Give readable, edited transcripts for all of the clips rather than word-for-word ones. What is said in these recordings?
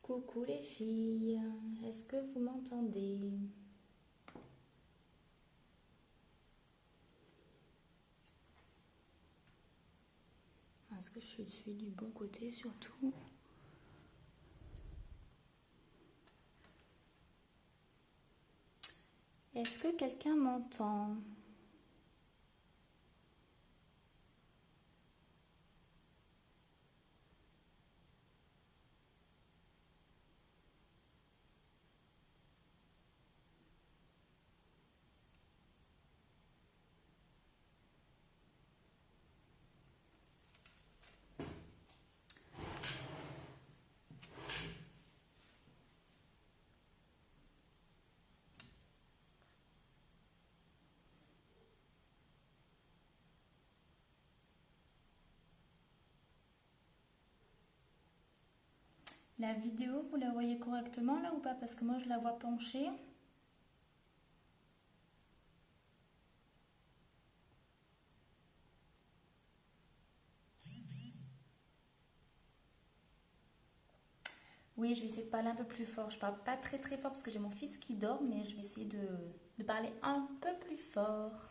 Coucou les filles, est-ce que vous m'entendez? Est-ce que je suis du bon côté surtout? Est-ce que quelqu'un m'entend? La vidéo, vous la voyez correctement là ou pas? Parce que moi je la vois penchée. Oui, je vais essayer de parler un peu plus fort. Je parle pas très très fort parce que j'ai mon fils qui dort, mais je vais essayer de parler un peu plus fort.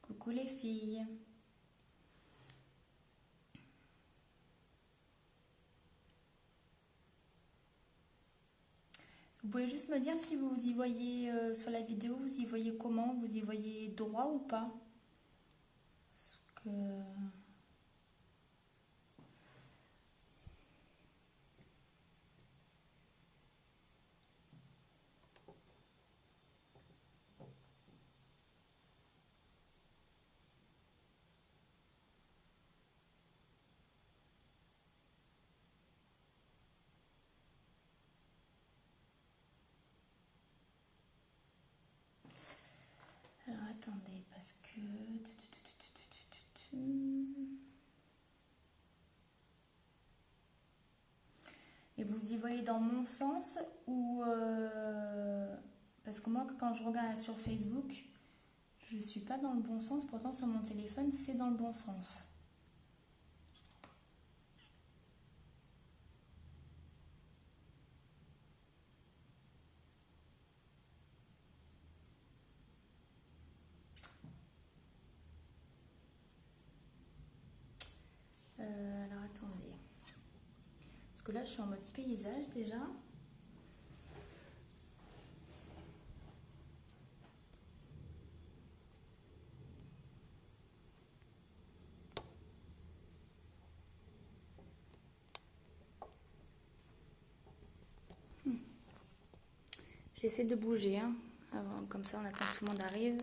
Coucou les filles. Vous pouvez juste me dire si vous y voyez sur la vidéo, vous y voyez comment? Vous y voyez droit ou pas? Parce que... Alors attendez, parce que... Et vous y voyez dans mon sens ou... Parce que moi, quand je regarde sur Facebook, je ne suis pas dans le bon sens. Pourtant, sur mon téléphone, c'est dans le bon sens. Alors attendez. Parce que là, je suis en mode paysage déjà. J'essaie de bouger, hein. Avant, comme ça, on attend que tout le monde arrive.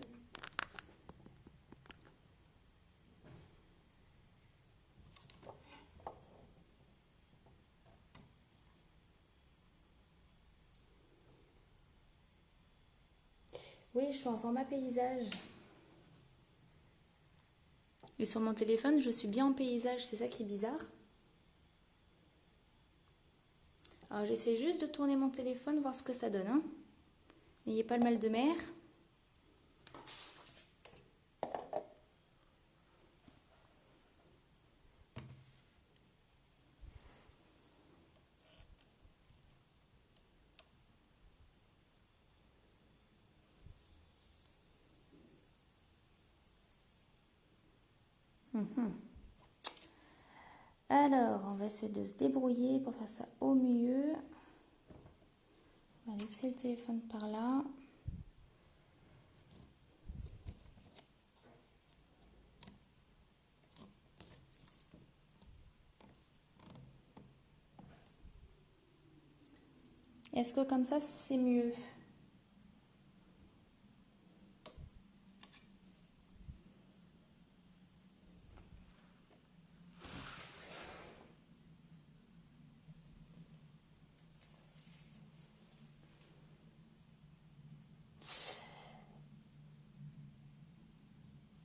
Oui, je suis en format paysage. Et sur mon téléphone, je suis bien en paysage. C'est ça qui est bizarre. Alors, j'essaie juste de tourner mon téléphone, voir ce que ça donne, hein. N'ayez pas le mal de mer. Alors, on va essayer de se débrouiller pour faire ça au mieux. On va laisser le téléphone par là. Est-ce que comme ça, c'est mieux?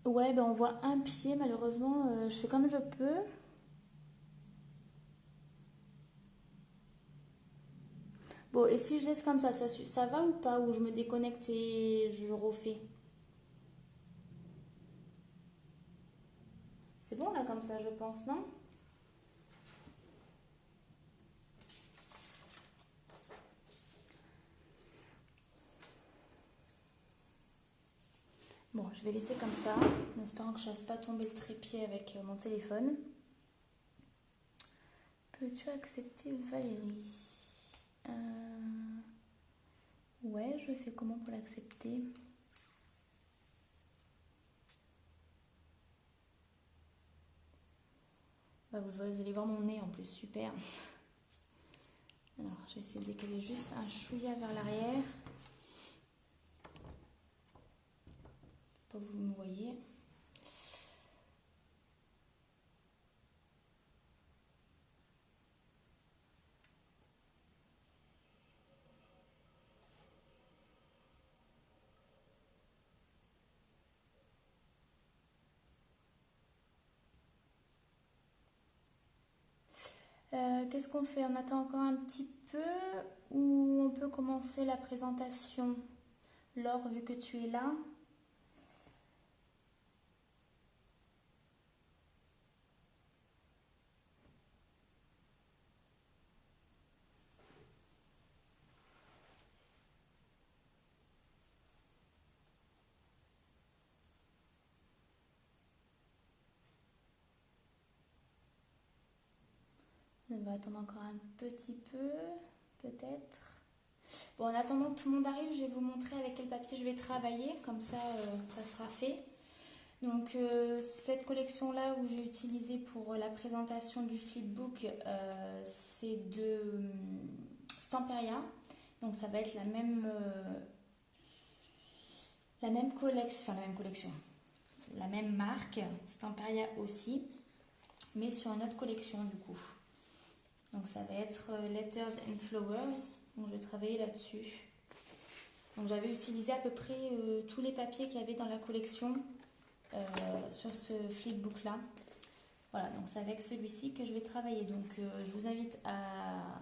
Ouais, ben on voit un pied, malheureusement, je fais comme je peux. Bon, et si je laisse comme ça va ou pas? Ou je me déconnecte et je refais? C'est bon là comme ça, je pense, non? Bon, je vais laisser comme ça, en espérant que je ne fasse pas tomber le trépied avec mon téléphone. Peux-tu accepter Valérie? Ouais, je fais comment pour l'accepter? Bah, vous allez voir mon nez en plus, super. Alors, je vais essayer de décaler juste un chouïa vers l'arrière. Pas que vous me voyez. Qu'est-ce qu'on fait? On attend encore un petit peu ou on peut commencer la présentation? Laure, vu que tu es là. On va attendre encore un petit peu, peut-être. Bon, en attendant que tout le monde arrive, je vais vous montrer avec quel papier je vais travailler, comme ça, ça sera fait. Donc, cette collection-là où j'ai utilisé pour la présentation du flipbook, c'est de Stamperia. Donc, ça va être la même collection, la même marque, Stamperia aussi, mais sur une autre collection du coup. Donc ça va être Letters and Flowers, donc je vais travailler là-dessus. Donc j'avais utilisé à peu près tous les papiers qu'il y avait dans la collection sur ce flipbook là. Voilà, donc c'est avec celui-ci que je vais travailler. Donc je vous invite à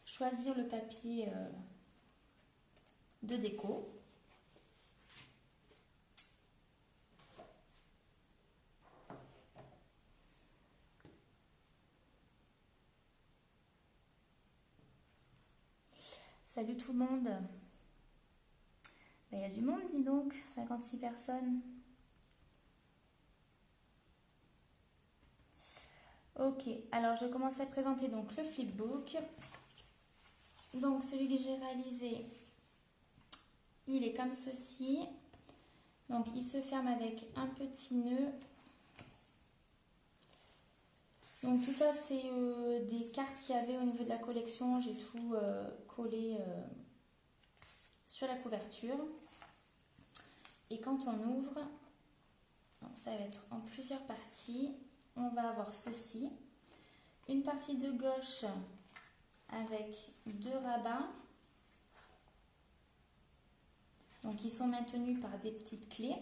choisir le papier de déco. Salut tout le monde. Il y a du monde, dis donc, 56 personnes. Ok, alors je commence à présenter donc le flipbook. Donc celui que j'ai réalisé, il est comme ceci. Donc il se ferme avec un petit nœud. Donc tout ça c'est des cartes qu'il y avait au niveau de la collection. J'ai tout collé sur la couverture. Et quand on ouvre, donc ça va être en plusieurs parties. On va avoir ceci. Une partie de gauche avec 2 rabats. Donc ils sont maintenus par des petites clés.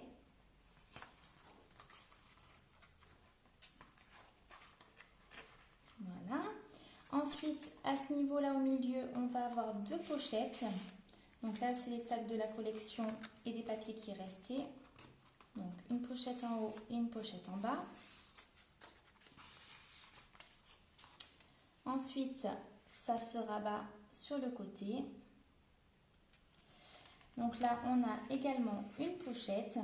Voilà. Ensuite, à ce niveau-là au milieu, on va avoir 2 pochettes. Donc là, c'est les tags de la collection et des papiers qui restaient. Donc une pochette en haut et une pochette en bas. Ensuite, ça se rabat sur le côté. Donc là, on a également une pochette.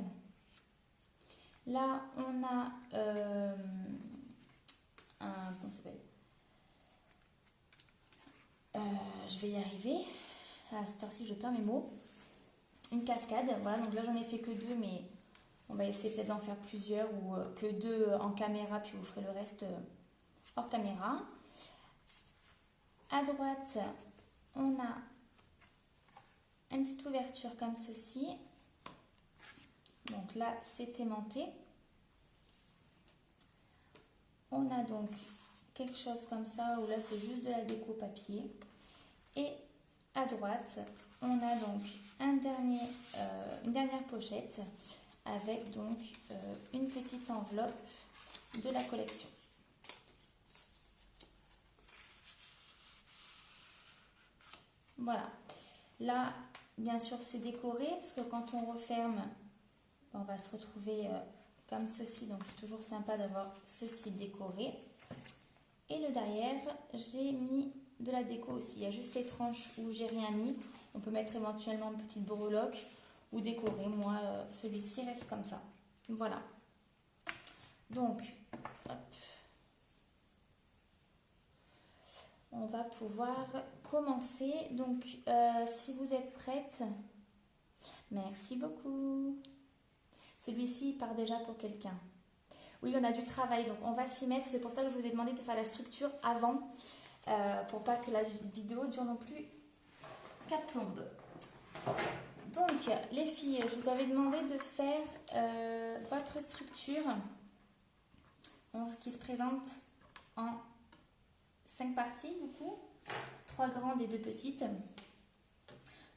Là, on a comment ça s'appelle, je vais y arriver. À cette heure-ci, je perds mes mots. Une cascade. Voilà, donc là, j'en ai fait que 2, mais on va essayer peut-être d'en faire plusieurs ou que 2 en caméra, puis vous ferez le reste hors caméra. À droite, on a une petite ouverture comme ceci. Donc là, c'est aimanté. On a donc quelque chose comme ça, où là, c'est juste de la déco papier. Et à droite, on a donc une dernière pochette avec donc une petite enveloppe de la collection. Voilà. Là, bien sûr, c'est décoré parce que quand on referme, on va se retrouver comme ceci, donc c'est toujours sympa d'avoir ceci décoré. Et le derrière, j'ai mis de la déco aussi. Il y a juste les tranches où j'ai rien mis. On peut mettre éventuellement une petite breloque ou décorer. Moi, celui-ci reste comme ça. Voilà. Donc, hop. On va pouvoir commencer. Donc, si vous êtes prête, merci beaucoup. Celui-ci part déjà pour quelqu'un. Oui, on a du travail, donc on va s'y mettre. C'est pour ça que je vous ai demandé de faire la structure avant, pour pas que la vidéo dure non plus 4 plombes. Donc, les filles, je vous avais demandé de faire votre structure qui se présente en 5 parties, du coup. 3 grandes et 2 petites.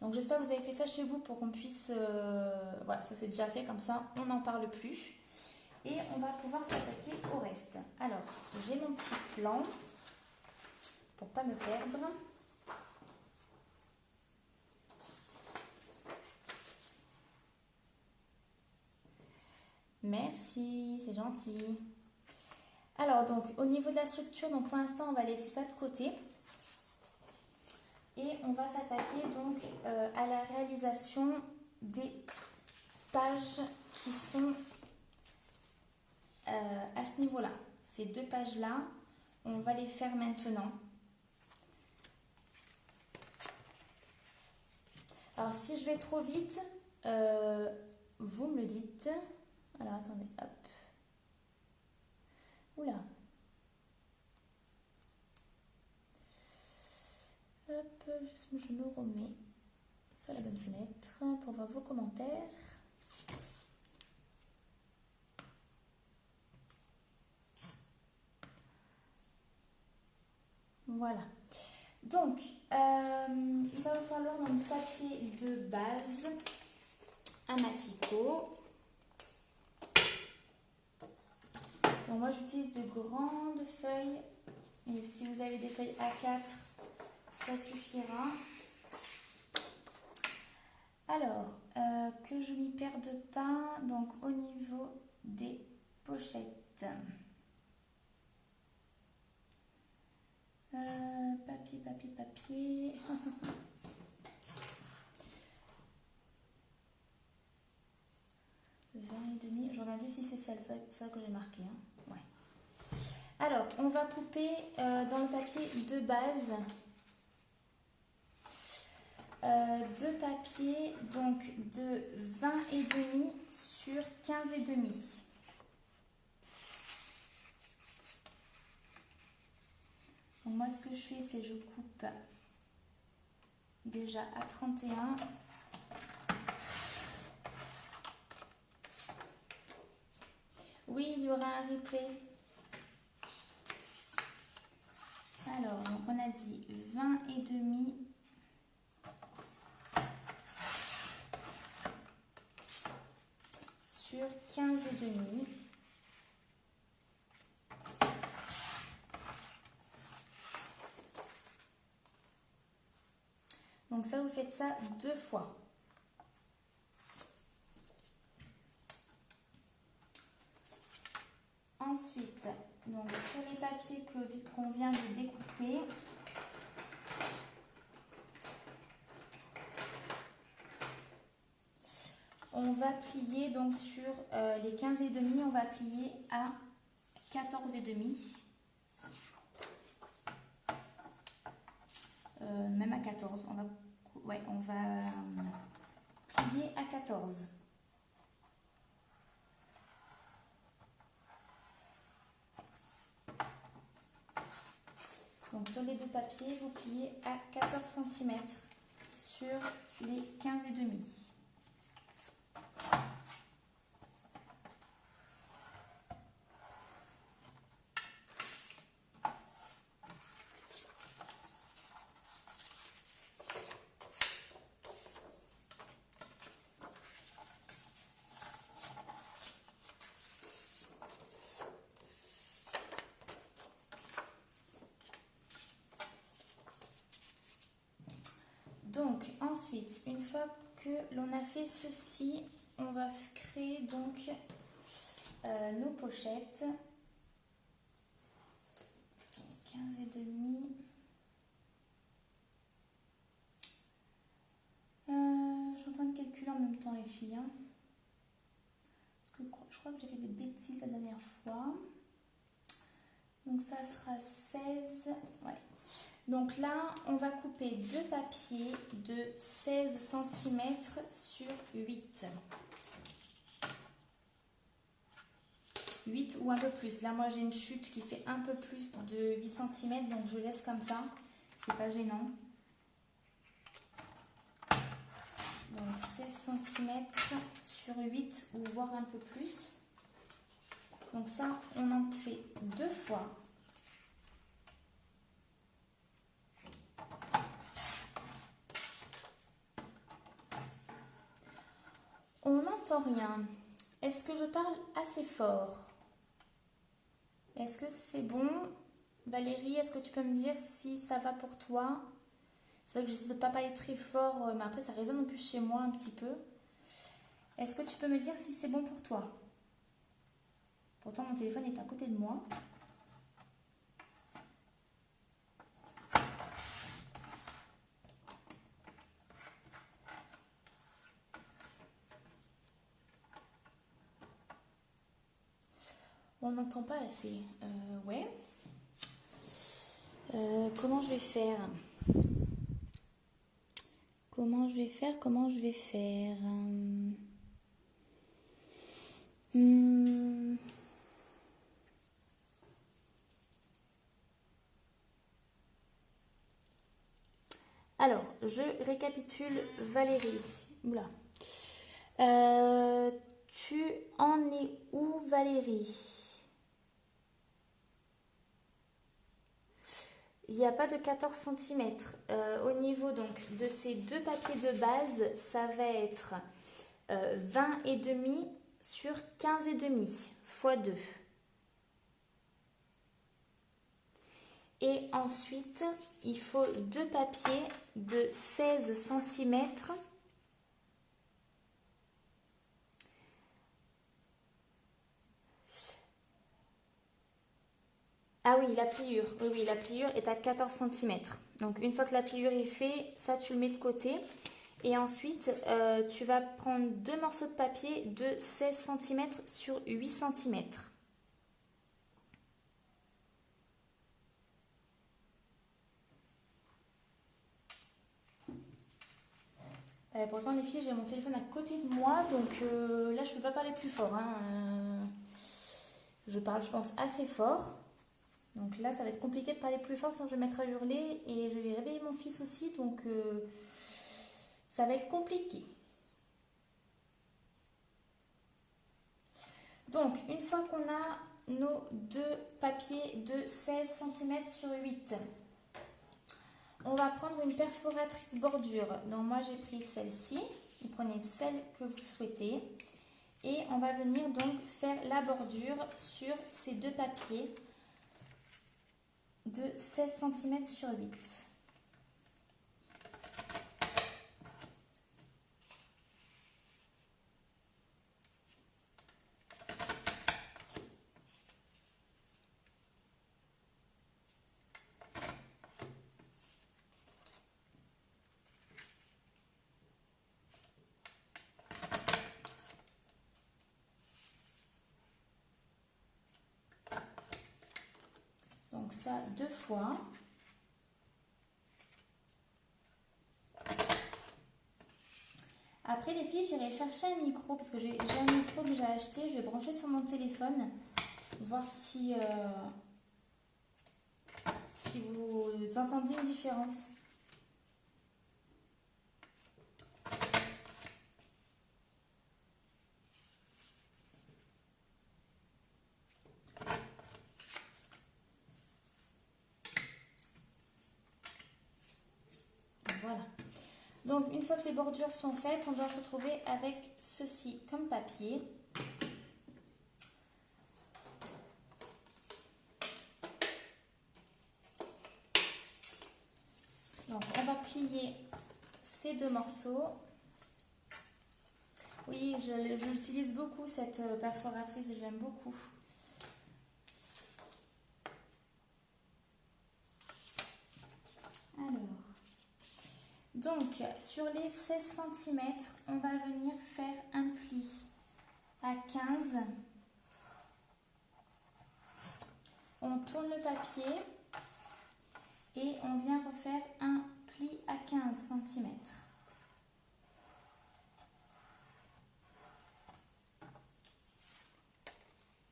Donc, j'espère que vous avez fait ça chez vous pour qu'on puisse... voilà, ça c'est déjà fait, comme ça, on n'en parle plus. Et on va pouvoir s'attaquer au reste. Alors, j'ai mon petit plan pour pas me perdre. Merci, c'est gentil. Alors, donc, au niveau de la structure, donc pour l'instant, on va laisser ça de côté. Et on va s'attaquer donc à la réalisation des pages qui sont à ce niveau-là. Ces 2 pages-là, on va les faire maintenant. Alors, si je vais trop vite, vous me le dites. Alors, attendez, hop. Oula. Hop, je me remets sur la bonne fenêtre pour voir vos commentaires. Voilà. Donc, il va vous falloir dans le papier de base un massicot. Donc moi j'utilise de grandes feuilles. Et si vous avez des feuilles A4, ça suffira. Alors, que je m'y perde pas, donc au niveau des pochettes. Papier. 20 et demi. Je regarde juste si c'est ça que j'ai marqué. Hein. Ouais. Alors, on va couper dans le papier de base 2 papiers donc de 20 et demi sur 15 et demi. Donc moi ce que je fais c'est je coupe déjà à 31. Oui, il y aura un replay. Alors, donc on a dit 20 et demi sur 15 et demi. Donc ça, vous faites ça 2 fois. Ensuite, donc sur les papiers qu'on vient de découper, on va plier donc sur les 15 et demi, on va plier à 14 et demi. Même à 14, on va plier à 14. Donc sur les 2 papiers, vous pliez à 14 cm sur les 15 et demi. Donc ensuite, une fois que l'on a fait ceci, on va créer donc nos pochettes. 15 et demi. Je suis en train de calculer en même temps les filles. Hein. Parce que je crois que j'ai fait des bêtises la dernière fois. Donc ça sera 16. Ouais. Donc là, on va couper deux papiers de 16 cm sur 8. 8 ou un peu plus. Là, moi, j'ai une chute qui fait un peu plus de 8 cm, donc je laisse comme ça. C'est pas gênant. Donc 16 cm sur 8 ou voire un peu plus. Donc ça, on en fait deux fois. On n'entend rien. Est-ce que je parle assez fort? Est-ce que c'est bon? Valérie, est-ce que tu peux me dire si ça va pour toi? C'est vrai que j'essaie de ne pas parler très fort, mais après ça résonne en plus chez moi un petit peu. Est-ce que tu peux me dire si c'est bon pour toi? Pourtant mon téléphone est à côté de moi. On n'entend pas assez. Ouais. Comment je vais faire? Comment je vais faire Alors, je récapitule Valérie. Oula. Tu en es où, Valérie? Il n'y a pas de 14 cm. Au niveau donc de ces deux papiers de base, ça va être 20 et demi sur 15 et demi fois 2. Et ensuite, il faut deux papiers de 16 cm. Ah oui, la pliure. Oui, la pliure est à 14 cm. Donc, une fois que la pliure est faite, ça, tu le mets de côté. Et ensuite, tu vas prendre deux morceaux de papier de 16 cm sur 8 cm. Pourtant, les filles, j'ai mon téléphone à côté de moi. Donc là, je ne peux pas parler plus fort. Hein. Je parle, je pense, assez fort. Donc là, ça va être compliqué de parler plus fort, sinon je vais me mettre à hurler et je vais réveiller mon fils aussi, donc ça va être compliqué. Donc, une fois qu'on a nos deux papiers de 16 cm sur 8, on va prendre une perforatrice bordure. Donc moi, j'ai pris celle-ci. Vous prenez celle que vous souhaitez. Et on va venir donc faire la bordure sur ces deux papiers de 16 cm sur 8. Donc ça, deux fois. Après les filles, j'irai chercher un micro parce que j'ai un micro que j'ai acheté. Je vais brancher sur mon téléphone, voir si vous entendez une différence. Voilà. Donc une fois que les bordures sont faites, on doit se retrouver avec ceci comme papier. Donc on va plier ces deux morceaux. Oui, je l'utilise beaucoup cette perforatrice, je l'aime beaucoup. Alors, donc sur les 16 cm, on va venir faire un pli à 15. On tourne le papier et on vient refaire un pli à 15 cm.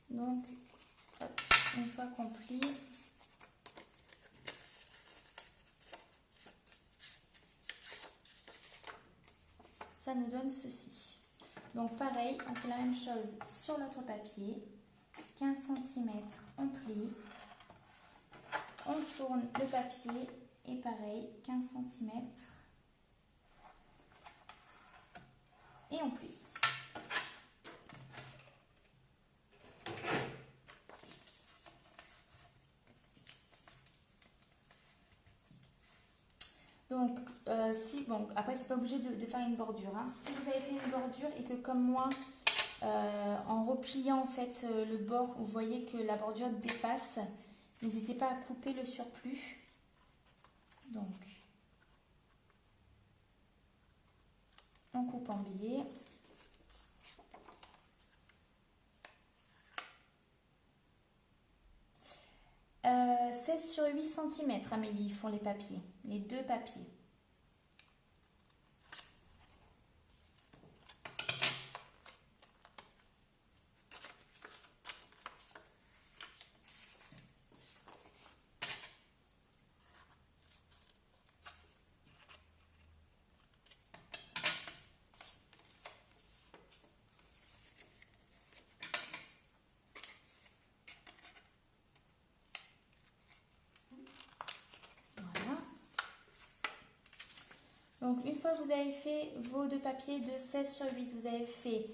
Donc, hop, une fois qu'on plie, ça nous donne ceci. Donc pareil, on fait la même chose sur l'autre papier. 15 cm, on plie, on tourne le papier et pareil, 15 cm et on plie. Donc, bon, après, c'est pas obligé de faire une bordure. Hein. Si vous avez fait une bordure et que, comme moi, en repliant en fait le bord, vous voyez que la bordure dépasse, n'hésitez pas à couper le surplus. Donc, on coupe en biais. Euh, 16 sur 8 cm, Amélie, font les papiers, les deux papiers. Donc, une fois que vous avez fait vos deux papiers de 16 sur 8, vous avez fait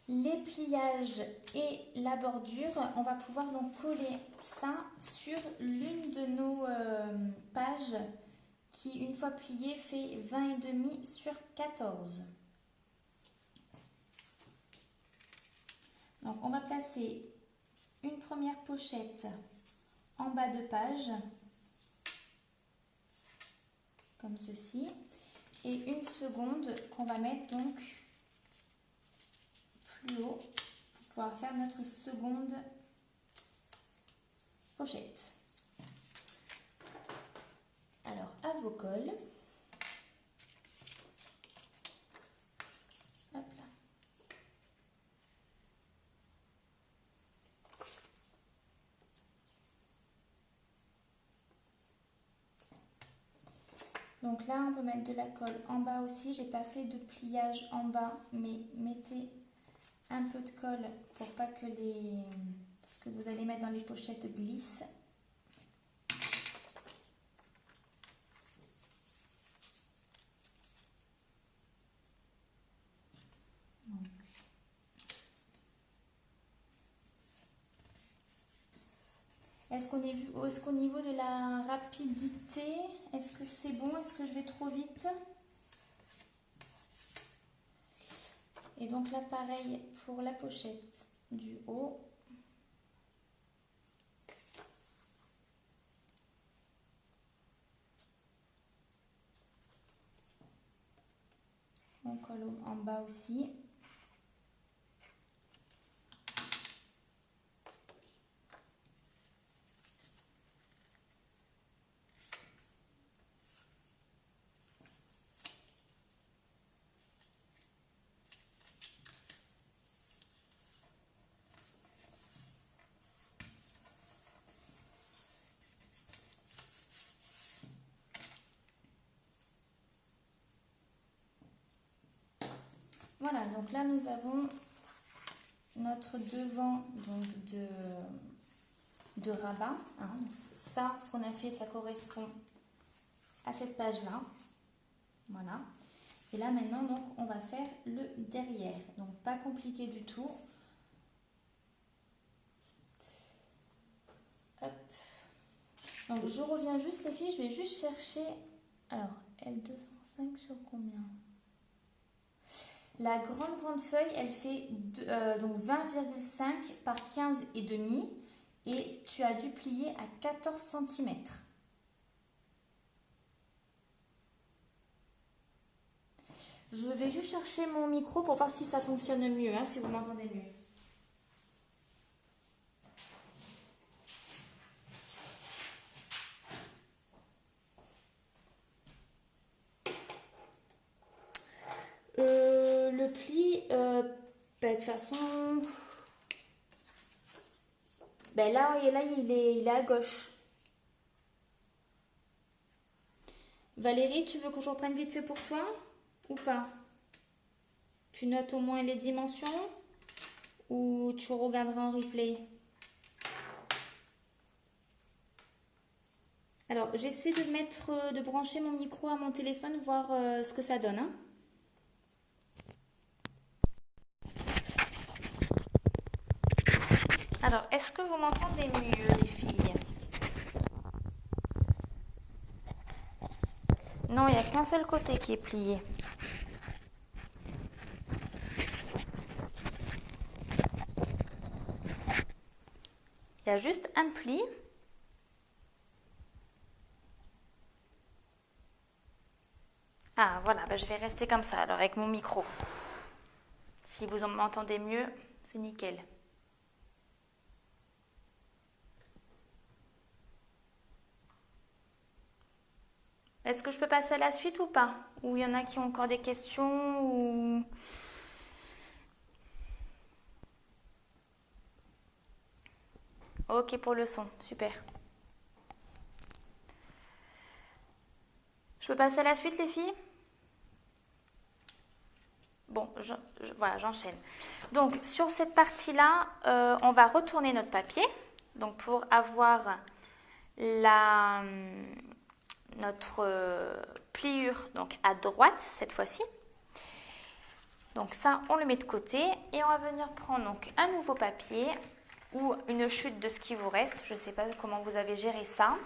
les pliages et la bordure, on va pouvoir donc coller ça sur l'une de nos pages qui, une fois pliée, fait 20,5 sur 14. Donc, on va placer une première pochette en bas de page, comme ceci. Et une seconde qu'on va mettre donc plus haut pour pouvoir faire notre seconde pochette. Alors, à vos cols. Hop là. Donc là, on peut mettre de la colle en bas aussi. J'ai pas fait de pliage en bas, mais mettez un peu de colle pour pas que ce que vous allez mettre dans les pochettes glisse. Est-ce qu'au niveau de la rapidité, est-ce que c'est bon? Est-ce que je vais trop vite? Et donc là, pareil pour la pochette du haut. On colle en bas aussi. Voilà, donc là nous avons notre devant donc de rabat. Hein. Donc ça, ce qu'on a fait, ça correspond à cette page-là. Voilà. Et là maintenant, donc, on va faire le derrière. Donc pas compliqué du tout. Hop. Donc je reviens juste les filles, je vais juste chercher. Alors, L205 sur combien? La grande feuille, elle fait donc 20,5 par 15,5 et tu as dû plier à 14 cm. Je vais juste chercher mon micro pour voir si ça fonctionne mieux, hein, si vous m'entendez mieux. Le pli, de toute façon, là il est à gauche. Valérie, tu veux que je reprenne vite fait pour toi ou pas? Tu notes au moins les dimensions ou tu regarderas en replay? Alors, j'essaie de brancher mon micro à mon téléphone, voir ce que ça donne, hein. Alors, est-ce que vous m'entendez mieux, les filles? Non, il n'y a qu'un seul côté qui est plié. Il y a juste un pli. Ah, voilà, je vais rester comme ça, alors, avec mon micro. Si vous m'entendez mieux, c'est nickel. Est-ce que je peux passer à la suite ou pas? Ou il y en a qui ont encore des questions ou... Ok pour le son, super. Je peux passer à la suite, les filles? Bon, voilà, j'enchaîne. Donc, sur cette partie-là, on va retourner notre papier. Donc, pour avoir notre pliure donc à droite cette fois-ci. Donc ça, on le met de côté et on va venir prendre donc un nouveau papier ou une chute de ce qui vous reste. Je ne sais pas comment vous avez géré ça.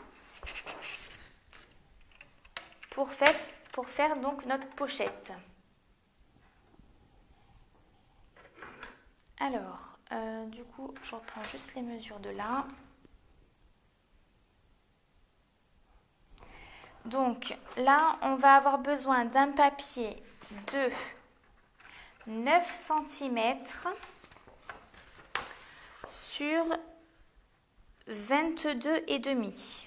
Pour faire donc notre pochette. Alors, du coup, je reprends juste les mesures de là. Donc là, on va avoir besoin d'un papier de 9 cm sur 22,5.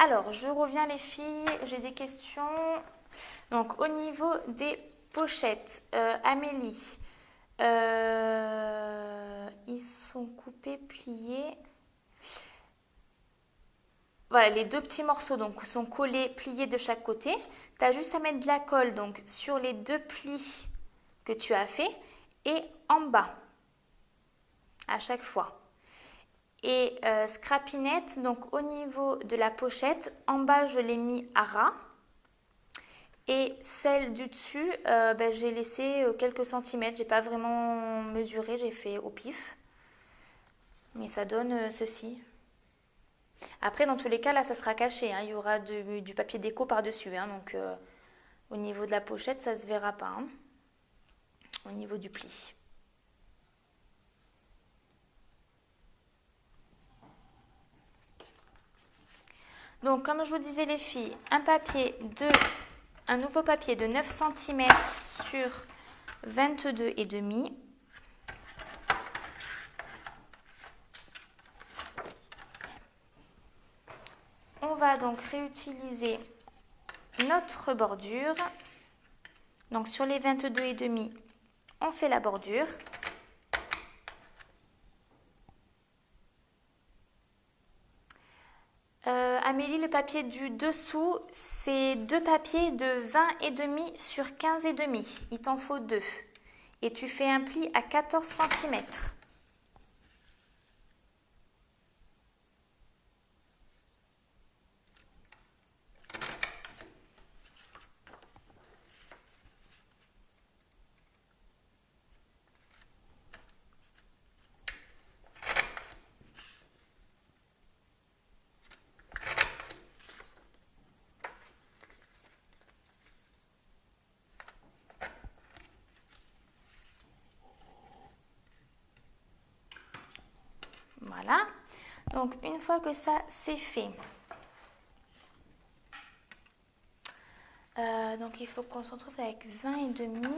Alors, je reviens les filles, j'ai des questions. Donc, au niveau des pochettes, Amélie, ils sont coupés, pliés. Voilà, les deux petits morceaux donc sont collés, pliés de chaque côté. Tu as juste à mettre de la colle donc sur les deux plis que tu as fait et en bas à chaque fois. Et scrapinette, donc au niveau de la pochette, en bas je l'ai mis à ras. Et celle du dessus, j'ai laissé quelques centimètres. J'ai pas vraiment mesuré, j'ai fait au pif. Mais ça donne ceci. Après, dans tous les cas, là, ça sera caché, hein. Il y aura du papier déco par-dessus, hein. Donc, au niveau de la pochette, ça ne se verra pas, hein, au niveau du pli. Donc, comme je vous disais, les filles, un nouveau papier de 9 cm sur 22,5. On va donc réutiliser notre bordure. Donc, sur les 22,5, on fait la bordure. Amélie, le papier du dessous, c'est deux papiers de 20,5 sur 15,5. Il t'en faut deux. Et tu fais un pli à 14 cm. Voilà. Donc, une fois que ça, c'est fait, donc il faut qu'on se retrouve avec 20 et demi.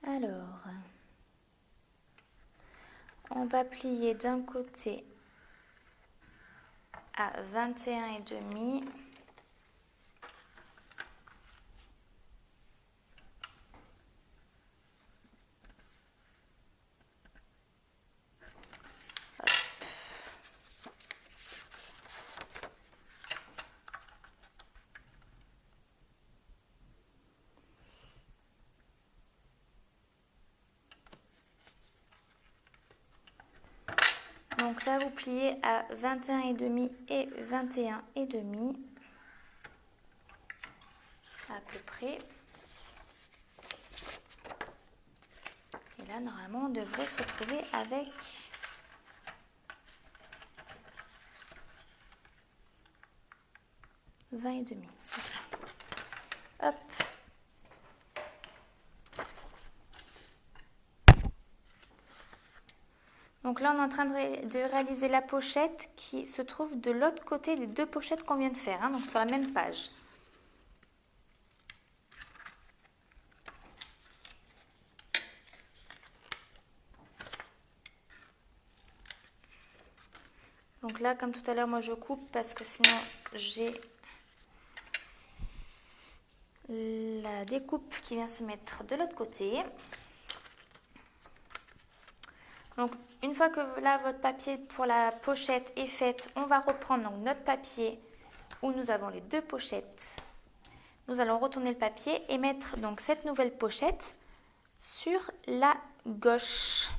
Alors, on va plier d'un côté à 21 et demi. Donc là, vous pliez à 21 et demi et 21 et demi, à peu près. Et là, normalement, on devrait se retrouver avec 20 et demi, c'est ça. Hop. Donc là, on est en train de réaliser la pochette qui se trouve de l'autre côté des deux pochettes qu'on vient de faire, hein, donc sur la même page. Donc là, comme tout à l'heure, moi je coupe parce que sinon j'ai la découpe qui vient se mettre de l'autre côté. Donc une fois que là votre papier pour la pochette est faite, on va reprendre donc notre papier où nous avons les deux pochettes. Nous allons retourner le papier et mettre donc cette nouvelle pochette sur la gauche.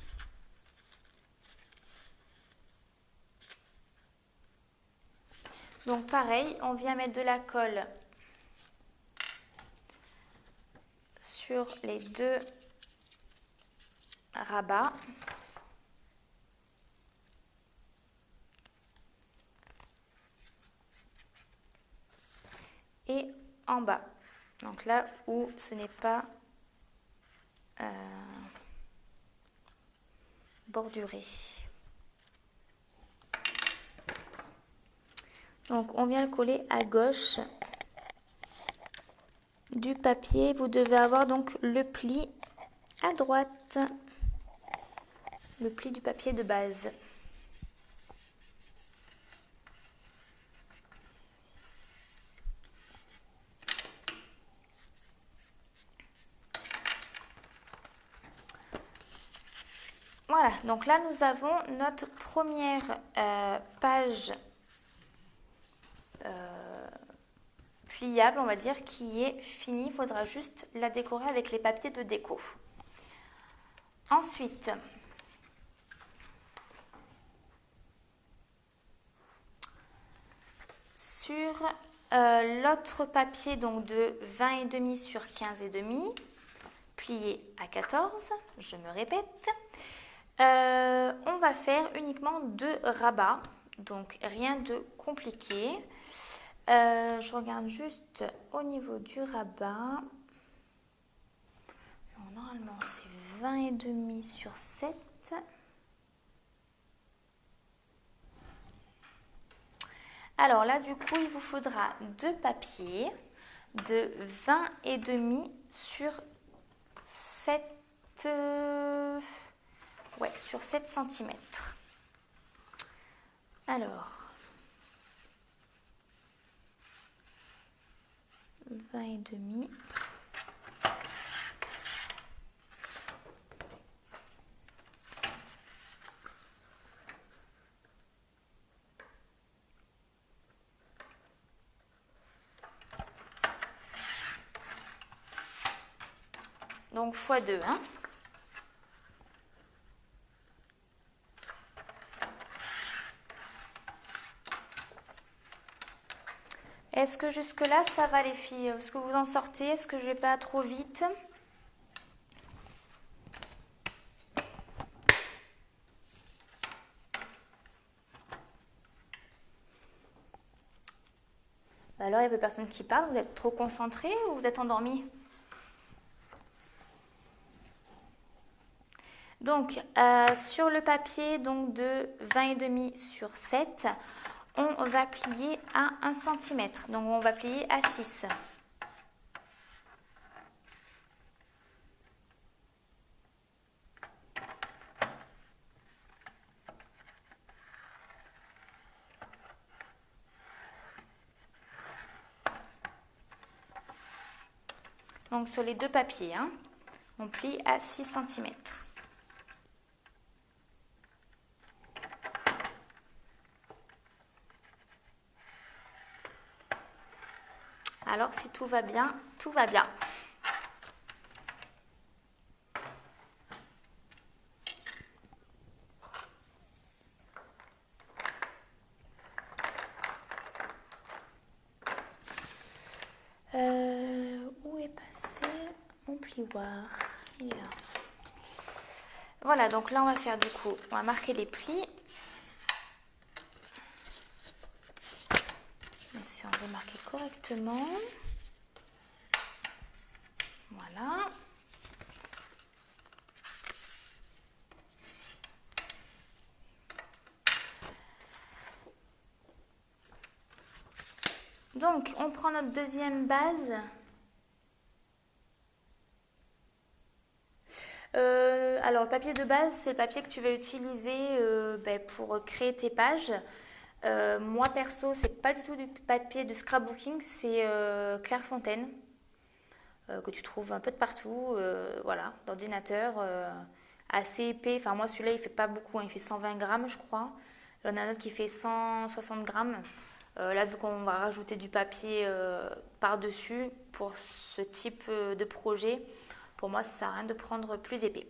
Donc pareil, on vient mettre de la colle sur les deux rabats. Et en bas, donc là où ce n'est pas borduré. Donc on vient le coller à gauche du papier. Vous devez avoir donc le pli à droite, le pli du papier de base. Voilà, donc là nous avons notre première page pliable, on va dire, qui est finie. Il faudra juste la décorer avec les papiers de déco. Ensuite, sur l'autre papier donc de 20 et demi sur 15 et demi, plié à 14, je me répète, on va faire uniquement 2 rabats, donc rien de compliqué. Je regarde juste au niveau du rabat. Alors, normalement c'est 20 et demi sur 7. Alors là du coup il vous faudra 2 papiers de 20 et demi sur 7 sur 7 cm. Alors 20 et demi. Donc x2, hein. Est-ce que jusque-là, ça va les filles? Est-ce que vous en sortez? Est-ce que je vais pas trop vite? Alors, il n'y a plus personne qui parle, vous êtes trop concentré ou vous êtes endormi? Donc, sur le papier donc, de 20,5 sur 7, on va plier à 1 cm. Donc, on va plier à 6. Donc, sur les deux papiers, hein, on plie à 6 cm. Alors, si tout va bien, tout va bien. Où est passé mon plioir? Il est là. Voilà, donc là, on va faire du coup, on va marquer les plis. Essayer de marquer correctement. Voilà. Donc, on prend notre deuxième base. Alors, le papier de base, c'est le papier que tu vas utiliser pour créer tes pages. Moi, perso, c'est pas du tout du papier de scrapbooking, c'est Clairefontaine, que tu trouves un peu de partout, voilà, d'ordinateur, assez épais. Enfin, moi, celui-là, il fait pas beaucoup, hein, il fait 120 grammes, je crois. Il y en a un autre qui fait 160 grammes. Là, vu qu'on va rajouter du papier par-dessus pour ce type de projet, pour moi, ça sert à rien de prendre plus épais.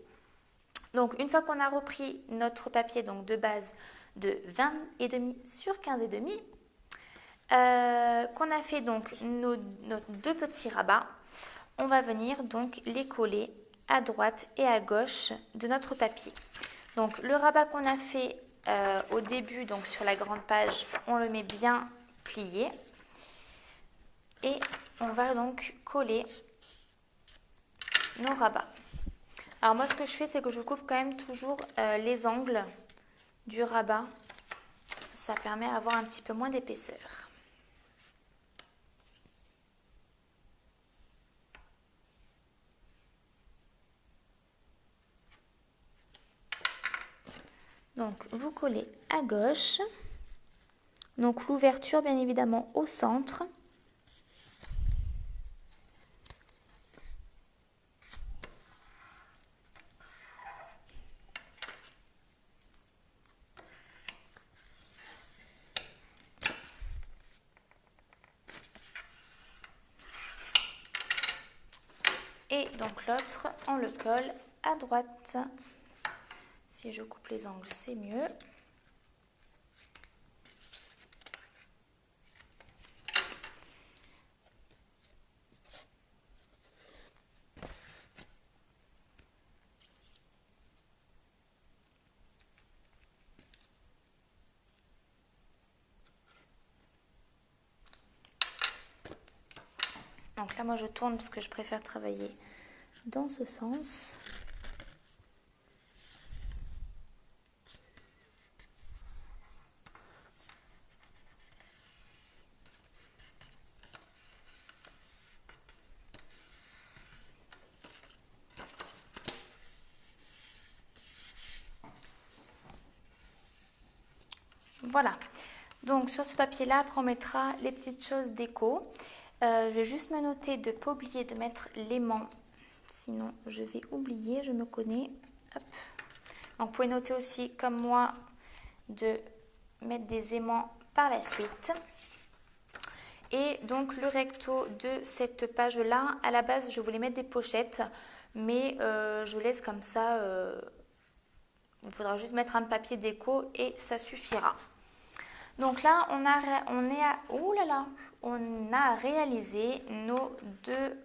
Donc, une fois qu'on a repris notre papier donc de base de 20,5 sur 15,5, qu'on a fait donc nos deux petits rabats, on va venir donc les coller à droite et à gauche de notre papier. Donc, le rabat qu'on a fait au début, donc sur la grande page, on le met bien plié. Et on va donc coller nos rabats. Alors moi, ce que je fais, c'est que je coupe quand même toujours les angles du rabat. Ça permet d'avoir un petit peu moins d'épaisseur. Donc, vous collez à gauche. Donc, l'ouverture, bien évidemment, au centre. Et donc, l'autre, on le colle à droite. Si je coupe les angles, c'est mieux. Donc là, moi, je tourne parce que je préfère travailler dans ce sens. Voilà. Donc sur ce papier-là, après on mettra les petites choses déco. Je vais juste me noter de ne pas oublier de mettre l'aimant. Sinon, je vais oublier, je me connais. Hop. Donc vous pouvez noter aussi, comme moi, de mettre des aimants par la suite. Et donc le recto de cette page-là, à la base, je voulais mettre des pochettes. Mais je laisse comme ça. Il faudra juste mettre un papier déco et ça suffira. Donc là, on a réalisé nos deux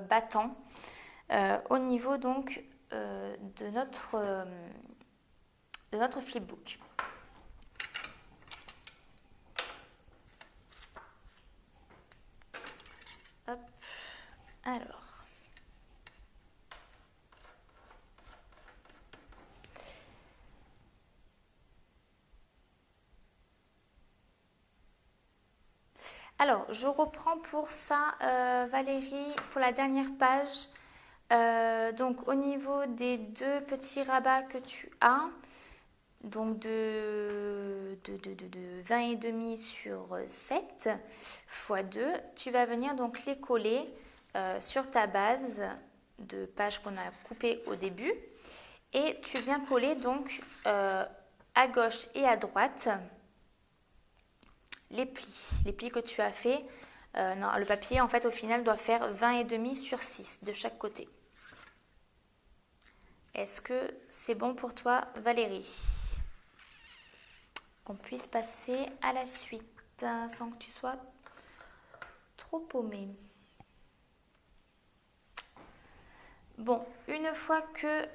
battants au niveau donc de notre flipbook. Alors. Alors, je reprends pour ça, Valérie, pour la dernière page. Donc, au niveau des deux petits rabats que tu as, donc de 20,5 sur 7 x 2, tu vas venir donc les coller sur ta base de page qu'on a coupée au début. Et tu viens coller donc à gauche et à droite les plis que tu as fait. Non, le papier en fait au final doit faire 20,5 sur 6 de chaque côté. Est-ce que c'est bon pour toi, Valérie? Qu'on puisse passer à la suite sans que tu sois trop paumée. Bon, une fois que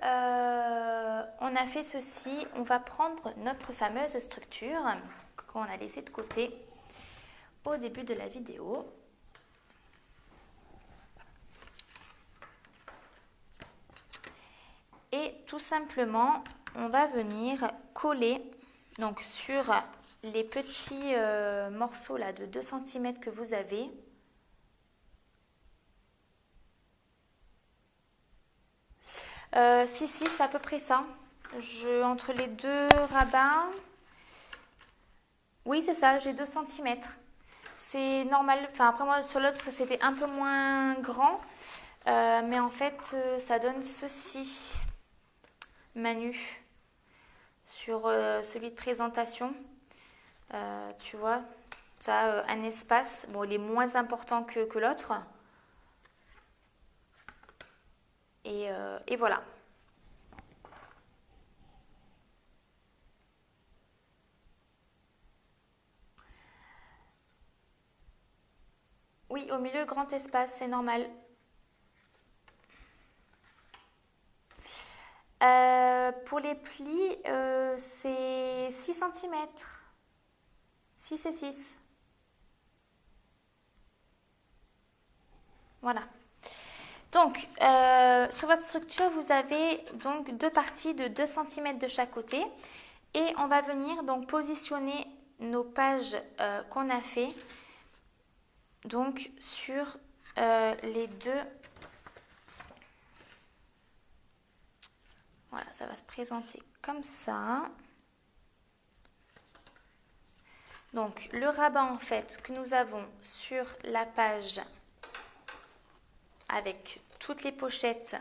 on a fait ceci, on va prendre notre fameuse structure qu'on a laissée de côté au début de la vidéo. Et tout simplement, on va venir coller donc sur les petits morceaux là de 2 cm que vous avez. Si, c'est à peu près ça. Entre les deux rabats, oui, c'est ça, j'ai 2 cm. C'est normal. Enfin, après, moi, sur l'autre, c'était un peu moins grand. Mais en fait, ça donne ceci, Manu, sur celui de présentation. Tu vois, tu as un espace. Bon, il est moins important que l'autre. Et voilà. Oui, au milieu, grand espace, c'est normal. Pour les plis, c'est 6 cm. 6 et 6. Voilà. Donc, sur votre structure, vous avez donc deux parties de 2 cm de chaque côté. Et on va venir donc positionner nos pages qu'on a fait donc sur les deux. Voilà, ça va se présenter comme ça. Donc, le rabat en fait que nous avons sur la page avec toutes les pochettes,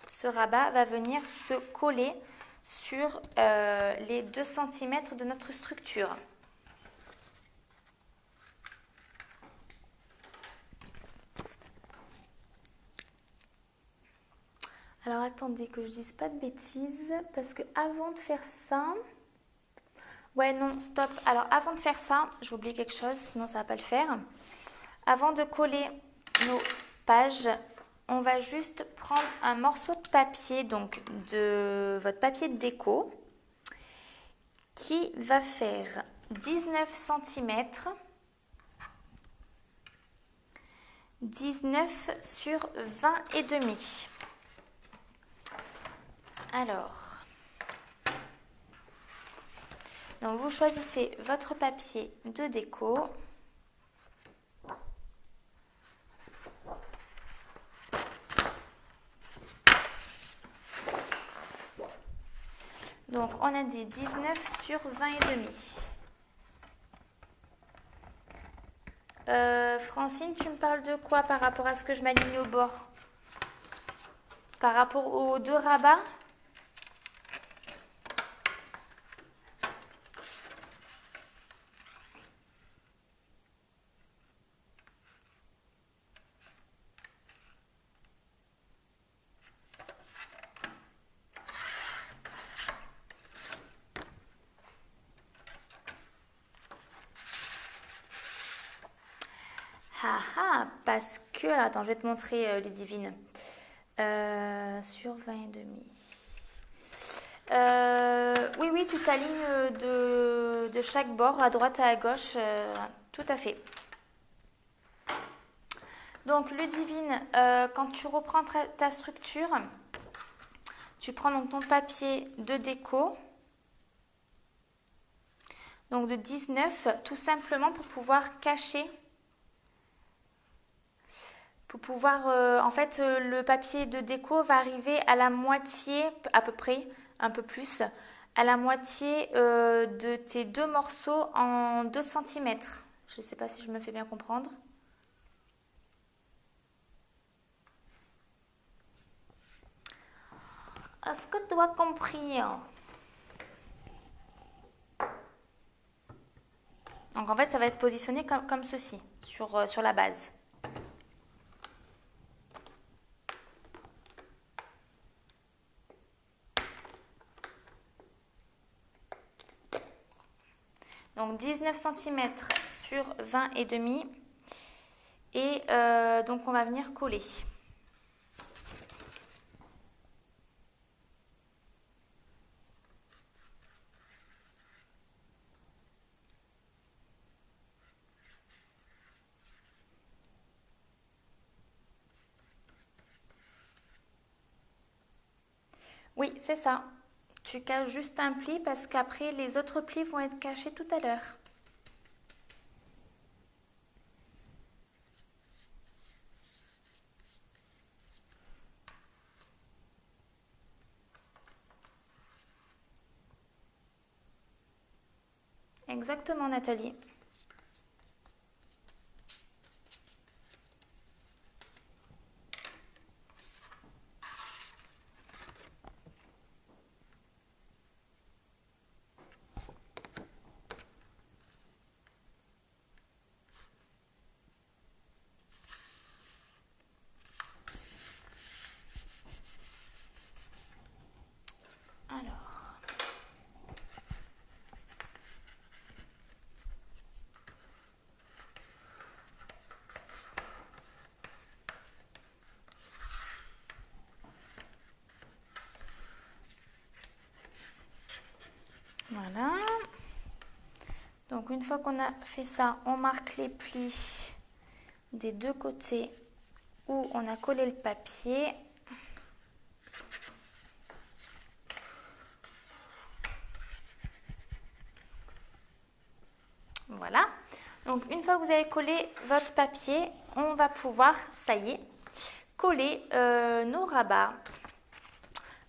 ce rabat va venir se coller sur les 2 cm de notre structure. Alors attendez que je dise pas de bêtises, parce que avant de faire ça... Ouais, non, stop. Alors avant de faire ça, je vais oublier quelque chose, sinon ça va pas le faire. Avant de coller nos pages, on va juste prendre un morceau de papier, donc de votre papier de déco, qui va faire 19 cm, 19 sur 20,5. Alors, donc vous choisissez votre papier de déco. Donc on a dit 19 sur 20,5. Francine, tu me parles de quoi par rapport à ce que je m'aligne au bord? Par rapport aux deux rabats? Ah ah, parce que... Attends, je vais te montrer, Ludivine. Sur 20,5. Oui, tu t'alignes de chaque bord, à droite et à gauche, tout à fait. Donc Ludivine, quand tu reprends ta structure, tu prends donc ton papier de déco, donc de 19, tout simplement pour pouvoir cacher, en fait, le papier de déco va arriver à la moitié, à peu près, un peu plus, à la moitié de tes deux morceaux en 2 cm. Je ne sais pas si je me fais bien comprendre. Est-ce que tu as compris? Donc en fait, ça va être positionné comme ceci, sur la base. Donc 19 cm sur 20 et demi. Et donc on va venir coller. Oui, c'est ça. Tu caches juste un pli parce qu'après les autres plis vont être cachés tout à l'heure. Exactement, Nathalie. Alors, voilà. Donc une fois qu'on a fait ça, on marque les plis des deux côtés où on a collé le papier. Voilà. Donc une fois que vous avez collé votre papier, on va pouvoir, ça y est, coller nos rabats.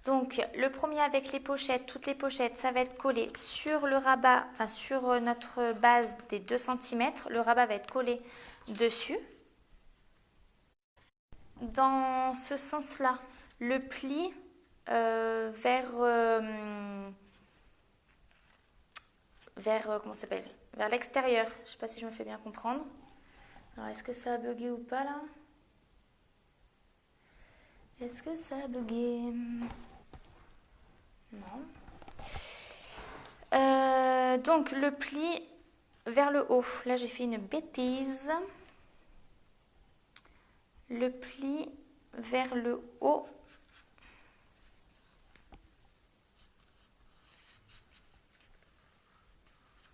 Donc le premier avec les pochettes, toutes les pochettes, ça va être collé sur le rabat, enfin, sur notre base des 2 cm. Le rabat va être collé dessus. Dans ce sens-là, le pli comment ça s'appelle, vers l'extérieur. Je ne sais pas si je me fais bien comprendre. Alors, est-ce que ça a bugué ou pas là? Est-ce que ça a bugué? Non. Donc, le pli vers le haut. Là, j'ai fait une bêtise. Le pli vers le haut.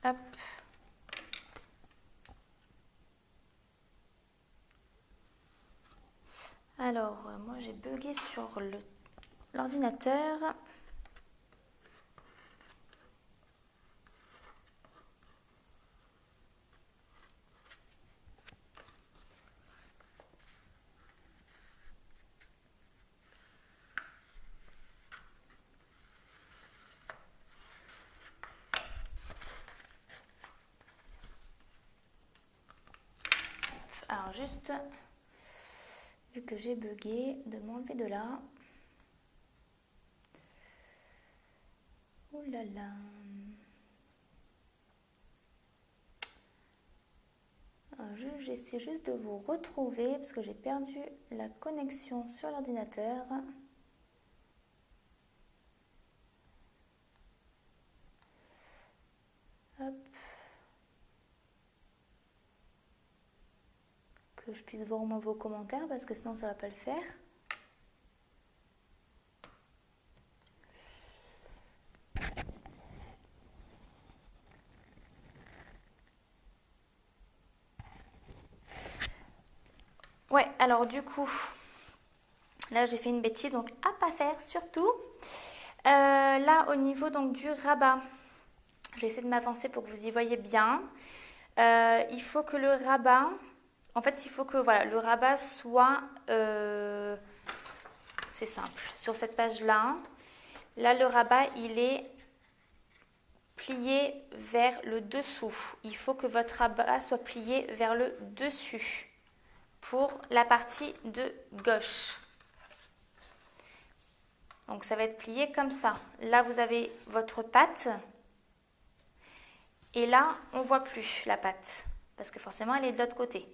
Hop. Alors, moi j'ai bugué sur l'ordinateur. Alors juste, vu que j'ai bugué, de m'enlever de là. Ouh là là. J'essaie juste de vous retrouver parce que j'ai perdu la connexion sur l'ordinateur. Hop. Que je puisse voir au moins vos commentaires parce que sinon ça va pas le faire. Ouais, alors du coup, là j'ai fait une bêtise, donc à pas faire surtout. Là au niveau donc du rabat, je vais essayer de m'avancer pour que vous y voyez bien. Il faut que le rabat, en fait il faut que voilà, le rabat soit, c'est simple, sur cette page-là, là le rabat il est plié vers le dessous. Il faut que votre rabat soit plié vers le dessus pour la partie de gauche. Donc ça va être plié comme ça. Là vous avez votre patte et là on ne voit plus la patte parce que forcément elle est de l'autre côté.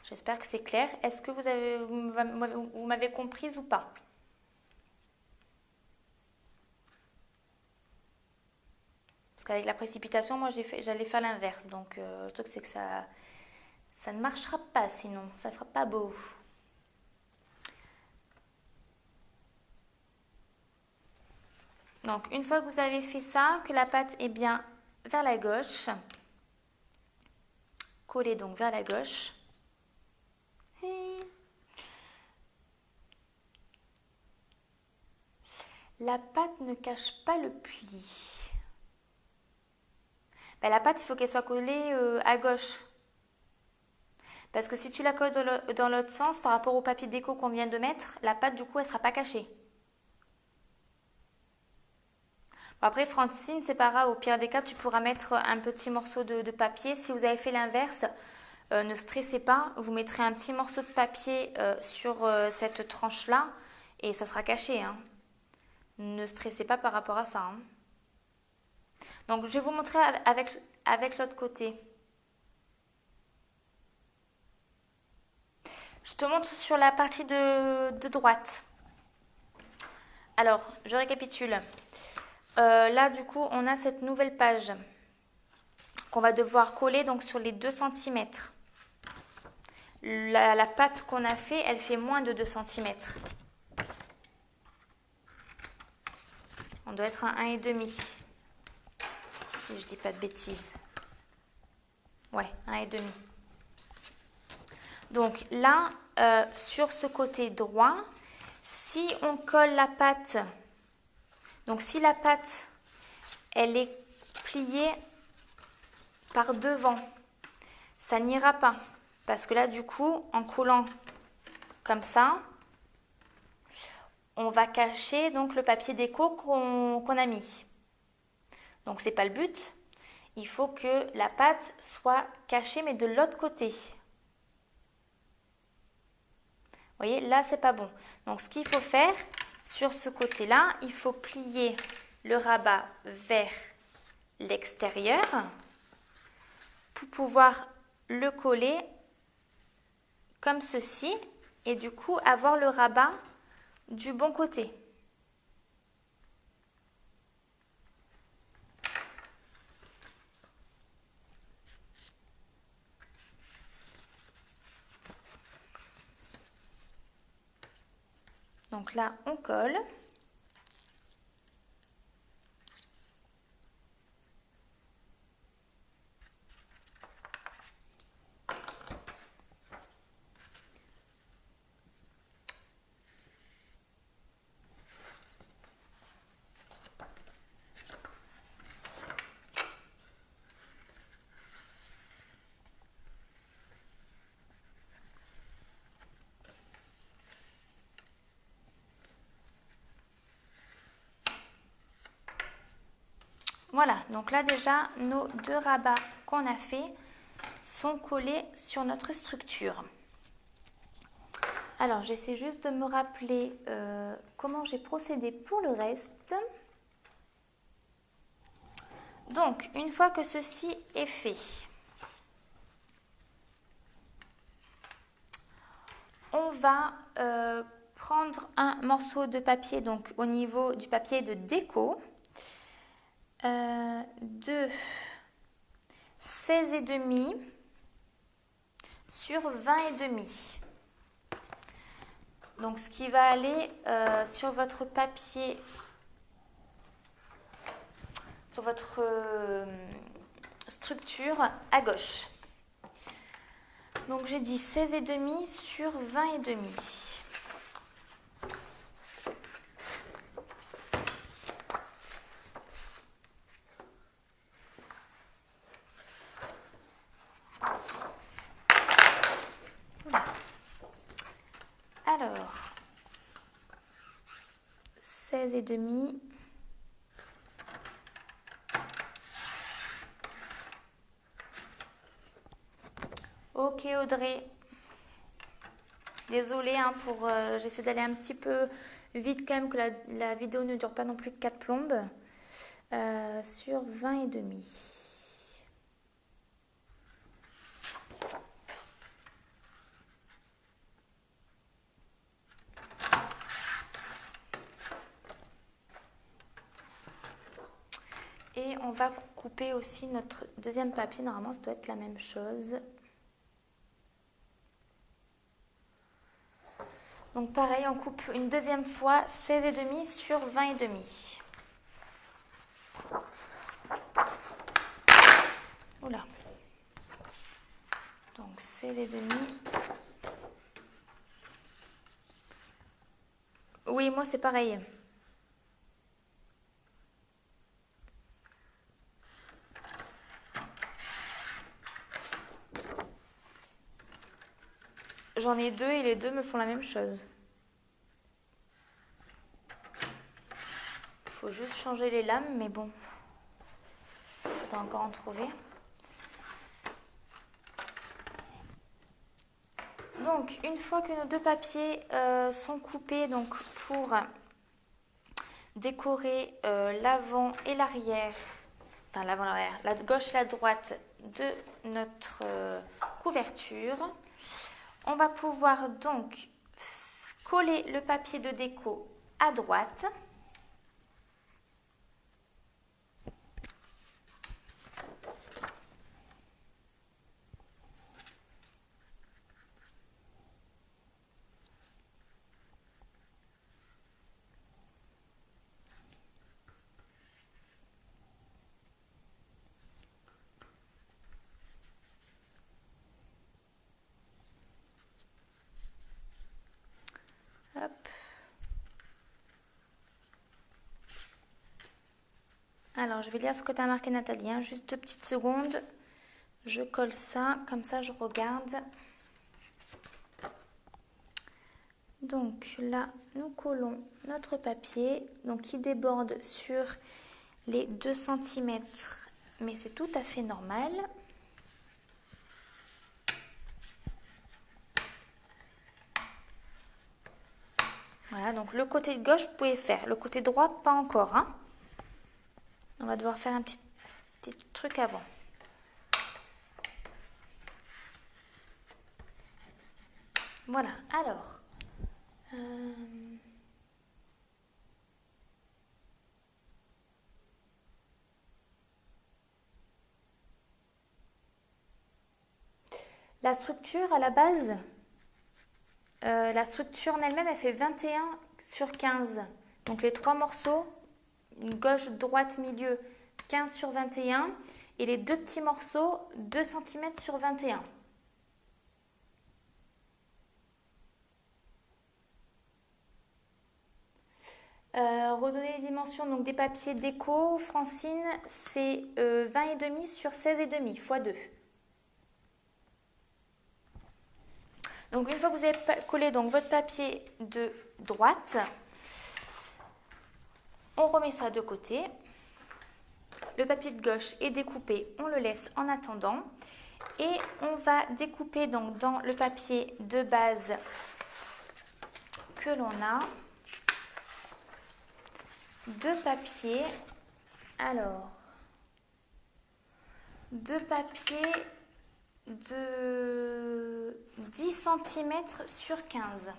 J'espère que c'est clair. Est-ce que vous m'avez comprise ou pas? Parce qu'avec la précipitation, moi j'allais faire l'inverse. Donc le truc c'est que ça ne marchera pas sinon. Ça ne fera pas beau. Donc une fois que vous avez fait ça, que la patte est bien vers la gauche, collez donc vers la gauche. La patte ne cache pas le pli. Ben, la patte, il faut qu'elle soit collée à gauche. Parce que si tu la colles dans l'autre sens, par rapport au papier déco qu'on vient de mettre, la patte, du coup, elle ne sera pas cachée. Bon, après, Francine, c'est pas grave. Au pire des cas, tu pourras mettre un petit morceau de papier. Si vous avez fait l'inverse, ne stressez pas. Vous mettrez un petit morceau de papier sur cette tranche-là et ça sera caché. Hein. Ne stressez pas par rapport à ça. Hein. Donc, je vais vous montrer avec l'autre côté. Je te montre sur la partie de droite. Alors, je récapitule. Là, du coup, on a cette nouvelle page qu'on va devoir coller donc sur les 2 cm. La patte qu'on a fait, elle fait moins de 2 cm. On doit être à 1,5. Si je dis pas de bêtises. Ouais, 1,5. Donc là, sur ce côté droit, si on colle la patte, donc si la patte, elle est pliée par devant, ça n'ira pas. Parce que là, du coup, en collant comme ça, on va cacher donc le papier déco qu'on a mis. Donc c'est pas le but. Il faut que la pâte soit cachée mais de l'autre côté. Vous voyez, là c'est pas bon. Donc ce qu'il faut faire sur ce côté-là, il faut plier le rabat vers l'extérieur pour pouvoir le coller comme ceci et du coup avoir le rabat du bon côté. Donc là, on colle. Voilà, donc là déjà, nos 2 rabats qu'on a fait sont collés sur notre structure. Alors, j'essaie juste de me rappeler comment j'ai procédé pour le reste. Donc, une fois que ceci est fait, on va prendre un morceau de papier, donc au niveau du papier de déco, de 16,5 sur 20,5. Donc ce qui va aller sur votre papier, sur votre structure à gauche. Donc j'ai dit 16,5 sur 20,5. Alors, 16,5. Ok Audrey. Désolée hein, pour... j'essaie d'aller un petit peu vite quand même, que la vidéo ne dure pas non plus 4 plombes. Sur 20,5. Et on va couper aussi notre deuxième papier. Normalement, ça doit être la même chose. Donc pareil, on coupe une deuxième fois 16,5 sur 20,5. Oula. Donc 16,5. Oui, moi c'est pareil. J'en ai deux et les deux me font la même chose. Il faut juste changer les lames, mais bon, il faut encore en trouver. Donc, une fois que nos deux papiers sont coupés, donc pour décorer l'avant et l'arrière, enfin l'avant et l'arrière, la gauche et la droite de notre couverture, on va pouvoir donc coller le papier de déco à droite. Hop. Alors, je vais lire ce que tu as marqué, Nathalie. Hein. Juste 2 petites secondes. Je colle ça, comme ça je regarde. Donc là, nous collons notre papier, donc qui déborde sur les 2 cm, mais c'est tout à fait normal. Voilà, donc le côté gauche, vous pouvez faire. Le côté droit, pas encore. Hein. On va devoir faire un petit truc avant. Voilà, alors. La structure à la base, la structure en elle-même, elle fait 21 sur 15. Donc les 3 morceaux, gauche, droite, milieu, 15 sur 21. Et les 2 petits morceaux, 2 cm sur 21. Redonner les dimensions donc des papiers déco, Francine, c'est 20,5 sur 16,5 x 2. Donc une fois que vous avez collé donc votre papier de droite, on remet ça de côté. Le papier de gauche est découpé, on le laisse en attendant. Et on va découper donc dans le papier de base que l'on a. 2 papiers. Alors, 2 papiers de 10 cm sur 15.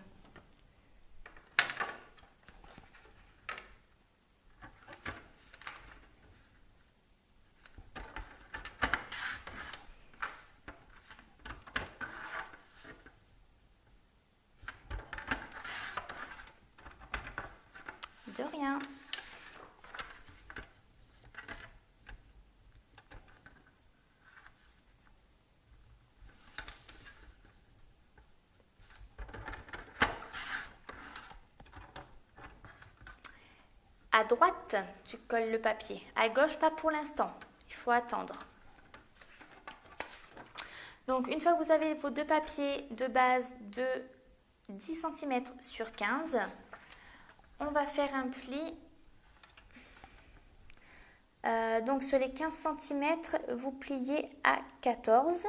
De rien. À droite, tu colles le papier. À gauche, pas pour l'instant. Il faut attendre. Donc, une fois que vous avez vos deux papiers de base de 10 cm sur 15, on va faire un pli. Donc, sur les 15 cm, vous pliez à 14.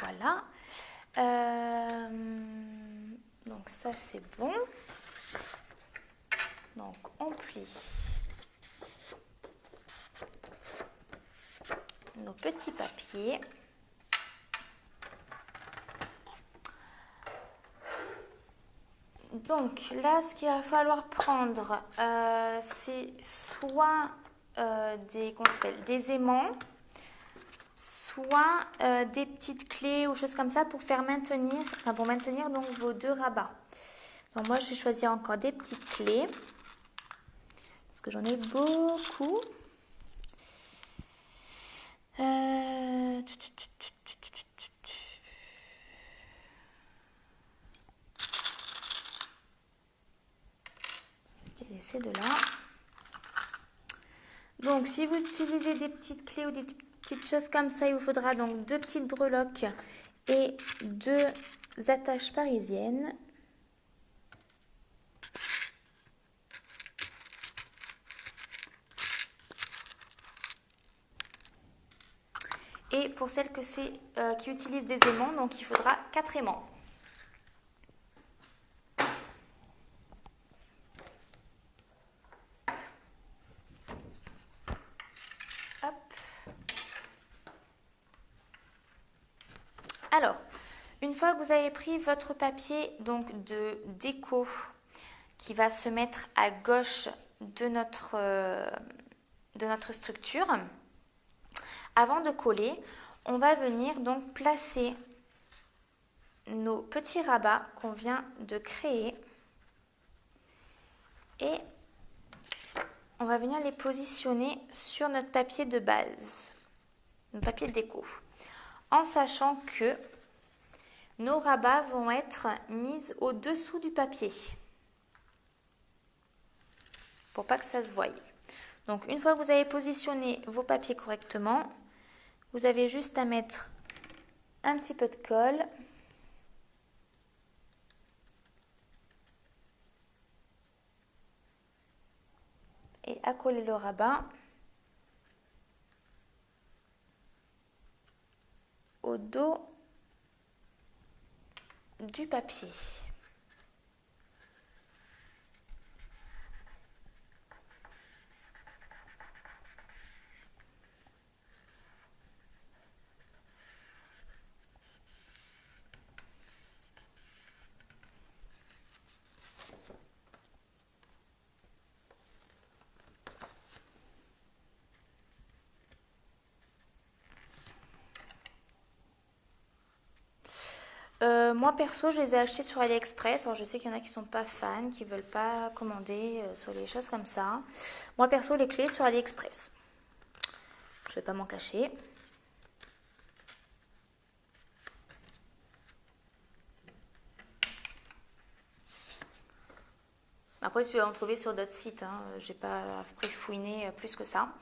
Voilà. Donc ça c'est bon. Donc on plie nos petits papiers. Donc là ce qu'il va falloir prendre c'est soit des aimants, soit des petites clés ou choses comme ça pour maintenir donc vos deux rabats. Alors moi je vais choisir encore des petites clés parce que j'en ai beaucoup. Je vais essayer de là. Donc si vous utilisez des petites clés ou des petites choses comme ça, il vous faudra donc 2 petites breloques et 2 attaches parisiennes. Et pour celles qui utilisent des aimants, donc il faudra 4 aimants. Hop. Alors, une fois que vous avez pris votre papier donc de déco qui va se mettre à gauche de notre structure, avant de coller, on va venir donc placer nos petits rabats qu'on vient de créer et on va venir les positionner sur notre papier de base, notre papier de déco, en sachant que nos rabats vont être mis au-dessous du papier pour pas que ça se voie. Donc une fois que vous avez positionné vos papiers correctement, vous avez juste à mettre un petit peu de colle et à coller le rabat au dos du papier. Moi perso je les ai achetés sur AliExpress. Alors je sais qu'il y en a qui sont pas fans, qui veulent pas commander sur les choses comme ça. Moi perso les clés sur AliExpress. Je vais pas m'en cacher. Après tu vas en trouver sur d'autres sites. Hein. J'ai pas après fouiné plus que ça.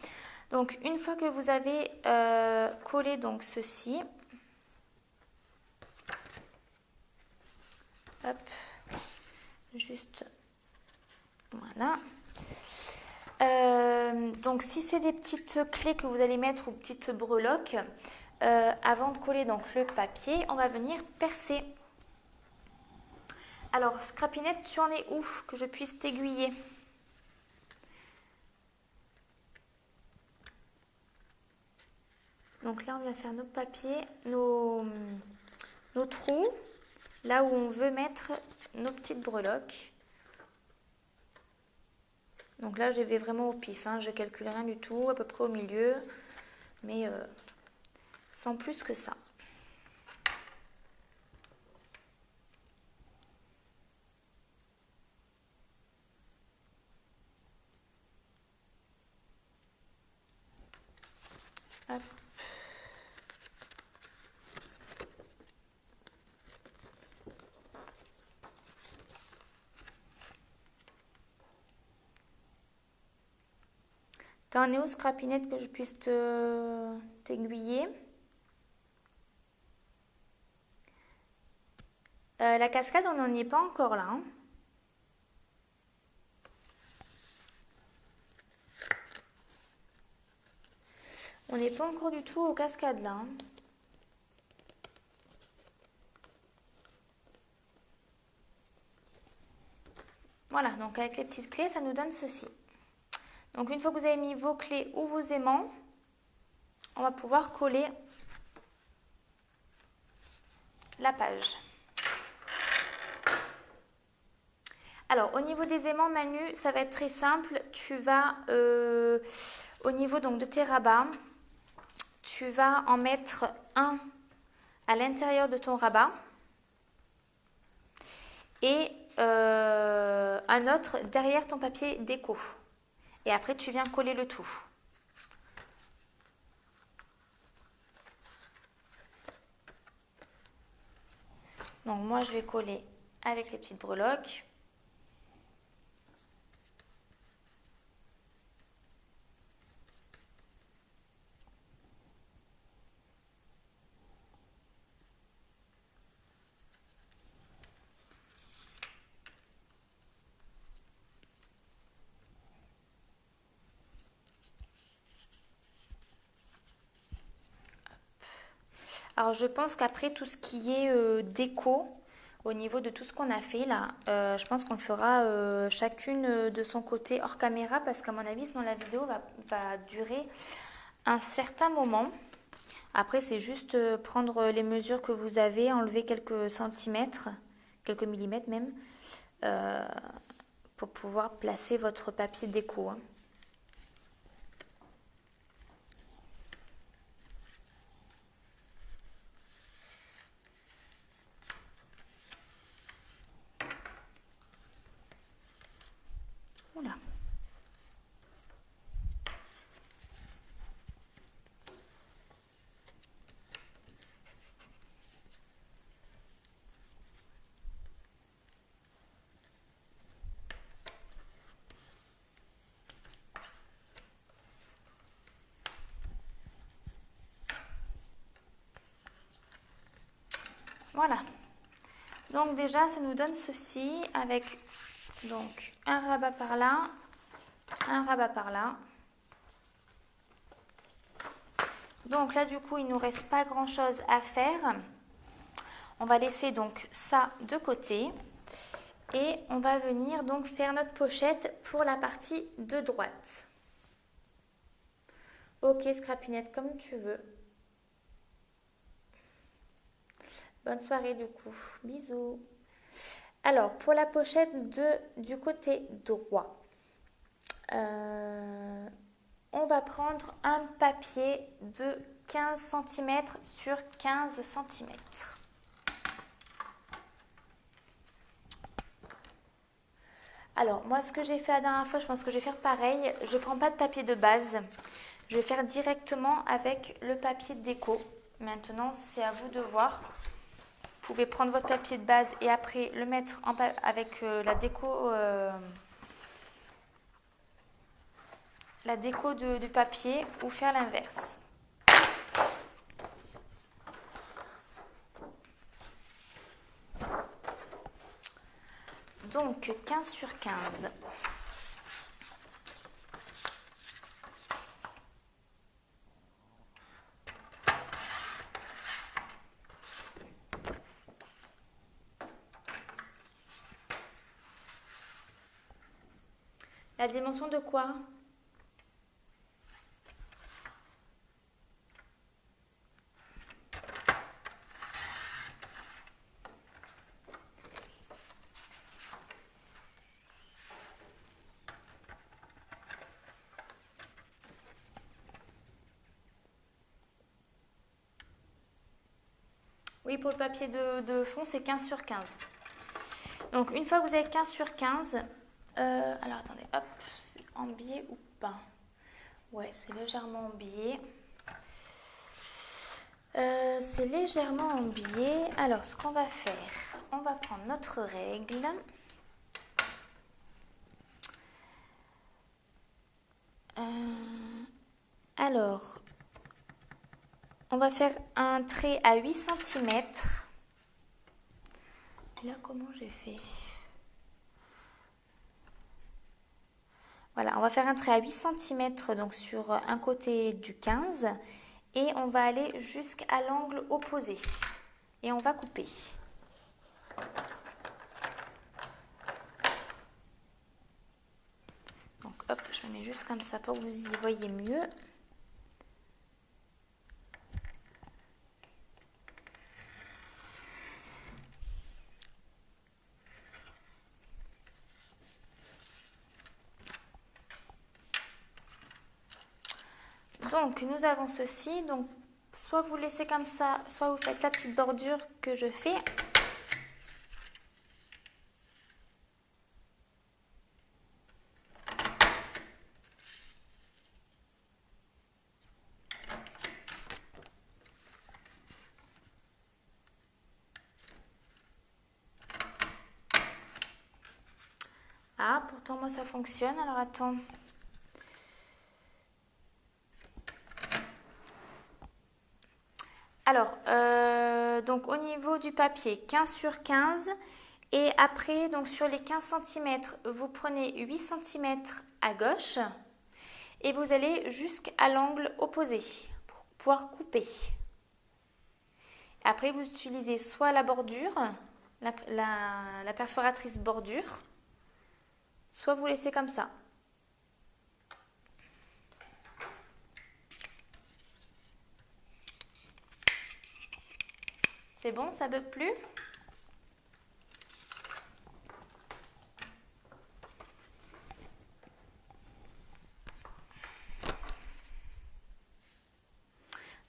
Donc une fois que vous avez collé donc ceci. Hop, juste, voilà. Donc si c'est des petites clés que vous allez mettre ou petites breloques, avant de coller donc le papier, on va venir percer. Alors Scrapinette, tu en es où que je puisse t'aiguiller? Donc là on va faire nos papiers, nos trous. Là où on veut mettre nos petites breloques. Donc là, je vais vraiment au pif. Hein. Je ne calcule rien du tout, à peu près au milieu. Mais sans plus que ça. T'en es où, Scrapinette, que je puisse t'aiguiller? La cascade, on n'en est pas encore là, hein. On n'est pas encore du tout aux cascades là, hein. Voilà, donc avec les petites clés, ça nous donne ceci. Donc une fois que vous avez mis vos clés ou vos aimants, on va pouvoir coller la page. Alors au niveau des aimants, Manu, ça va être très simple. Tu vas, au niveau donc de tes rabats, tu vas en mettre un à l'intérieur de ton rabat et un autre derrière ton papier déco. Et après, tu viens coller le tout. Donc moi, je vais coller avec les petites breloques. Alors je pense qu'après tout ce qui est déco, au niveau de tout ce qu'on a fait là, je pense qu'on le fera chacune de son côté hors caméra parce qu'à mon avis sinon la vidéo va durer un certain moment. Après c'est juste prendre les mesures que vous avez, enlever quelques centimètres, quelques millimètres même, pour pouvoir placer votre papier déco, hein. Oula. Voilà. Donc déjà, ça nous donne ceci avec donc un rabat par là, un rabat par là. Donc là, du coup, il ne nous reste pas grand-chose à faire. On va laisser donc ça de côté et on va venir donc faire notre pochette pour la partie de droite. Ok, Scrapinette, comme tu veux. Bonne soirée du coup. Bisous. Alors, pour la pochette du côté droit, on va prendre un papier de 15 cm sur 15 cm. Alors, moi, ce que j'ai fait la dernière fois, je pense que je vais faire pareil. Je ne prends pas de papier de base. Je vais faire directement avec le papier déco. Maintenant, c'est à vous de voir. Vous pouvez prendre votre papier de base et après le mettre avec la déco du papier ou faire l'inverse. Donc 15 sur 15. La dimension de quoi ? Oui, pour le papier de fond, c'est 15 sur 15. Donc, une fois que vous avez 15 sur 15, alors attendez, hop, c'est en biais ou pas? Ouais, c'est légèrement en biais. C'est légèrement en biais. Alors, ce qu'on va faire, on va prendre notre règle. Alors, on va faire un trait à 8 cm. Là, comment j'ai fait? Voilà, on va faire un trait à 8 cm donc sur un côté du 15 et on va aller jusqu'à l'angle opposé et on va couper. Donc hop, je me mets juste comme ça pour que vous y voyez mieux. Donc nous avons ceci, donc soit vous laissez comme ça, soit vous faites la petite bordure que je fais. Ah, pourtant moi ça fonctionne, alors attends. Alors, donc au niveau du papier, 15 sur 15. Et après, donc sur les 15 cm, vous prenez 8 cm à gauche. Et vous allez jusqu'à l'angle opposé pour pouvoir couper. Après, vous utilisez soit la bordure, la perforatrice bordure, soit vous laissez comme ça. C'est bon, ça bug plus?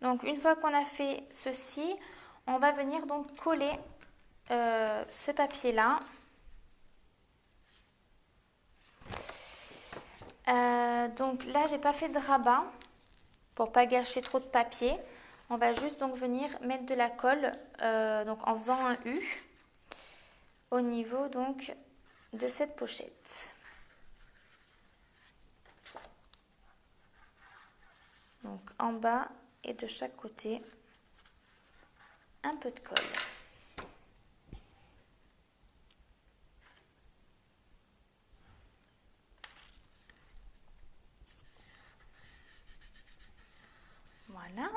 Donc une fois qu'on a fait ceci, on va venir donc coller ce papier-là. Donc là, j'ai pas fait de rabat pour pas gâcher trop de papier. On va juste donc venir mettre de la colle donc en faisant un U au niveau donc de cette pochette. Donc en bas et de chaque côté, un peu de colle. Voilà.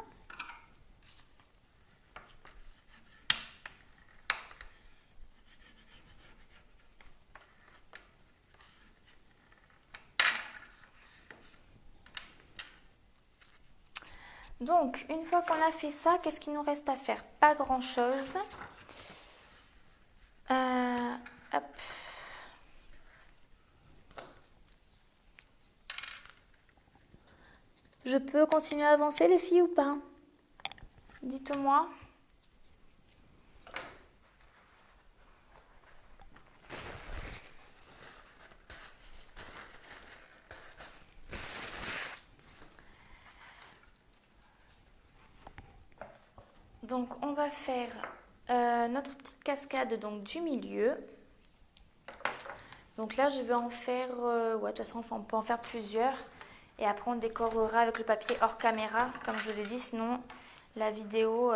Donc, une fois qu'on a fait ça, qu'est-ce qu'il nous reste à faire? Pas grand-chose. Hop. Je peux continuer à avancer les filles ou pas? Dites-moi. Donc on va faire notre petite cascade donc, du milieu. Donc là je vais en faire, ouais de toute façon on peut en faire plusieurs. Et après on décorera avec le papier hors caméra, comme je vous ai dit, sinon la vidéo,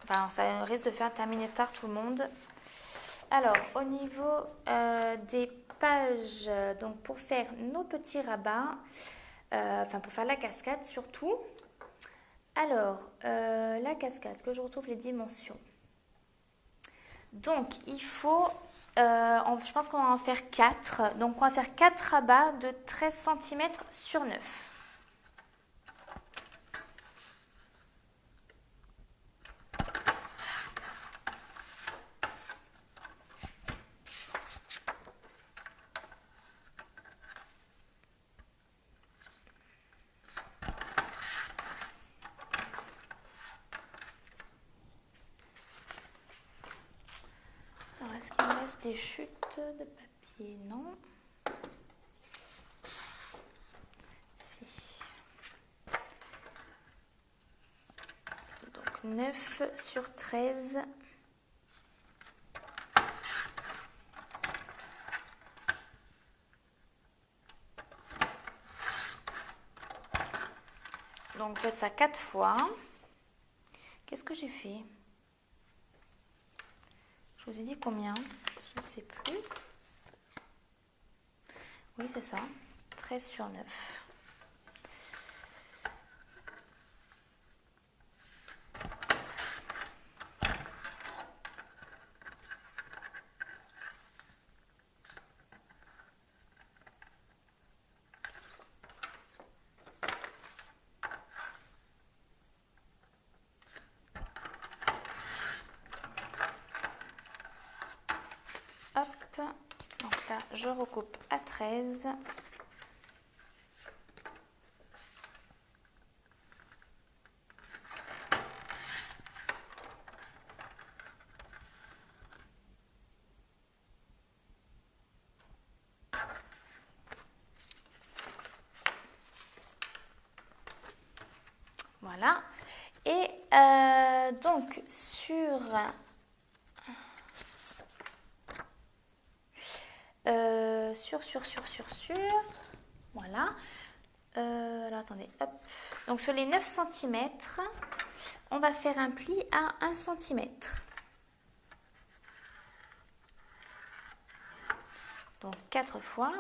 enfin, ça risque de faire terminer tard tout le monde. Alors au niveau des pages, donc pour faire nos petits rabats, enfin pour faire la cascade surtout. Alors, la cascade, que je retrouve les dimensions. Donc, il faut, je pense qu'on va en faire 4. Donc, on va faire 4 rabats de 13 cm sur 9. Alors, est-ce qu'il me reste des chutes de papier? Non. Si. Donc, 9 sur 13. Donc, vous faites ça 4 fois. Qu'est-ce que j'ai fait? Je vous ai dit combien? Je ne sais plus. Oui, c'est ça. 13 sur 9. Hop. Donc là, je recoupe à 13. Voilà. Et donc, voilà. Alors, attendez, hop. Donc, sur les 9 cm, on va faire un pli à 1 cm. Donc, 4 fois.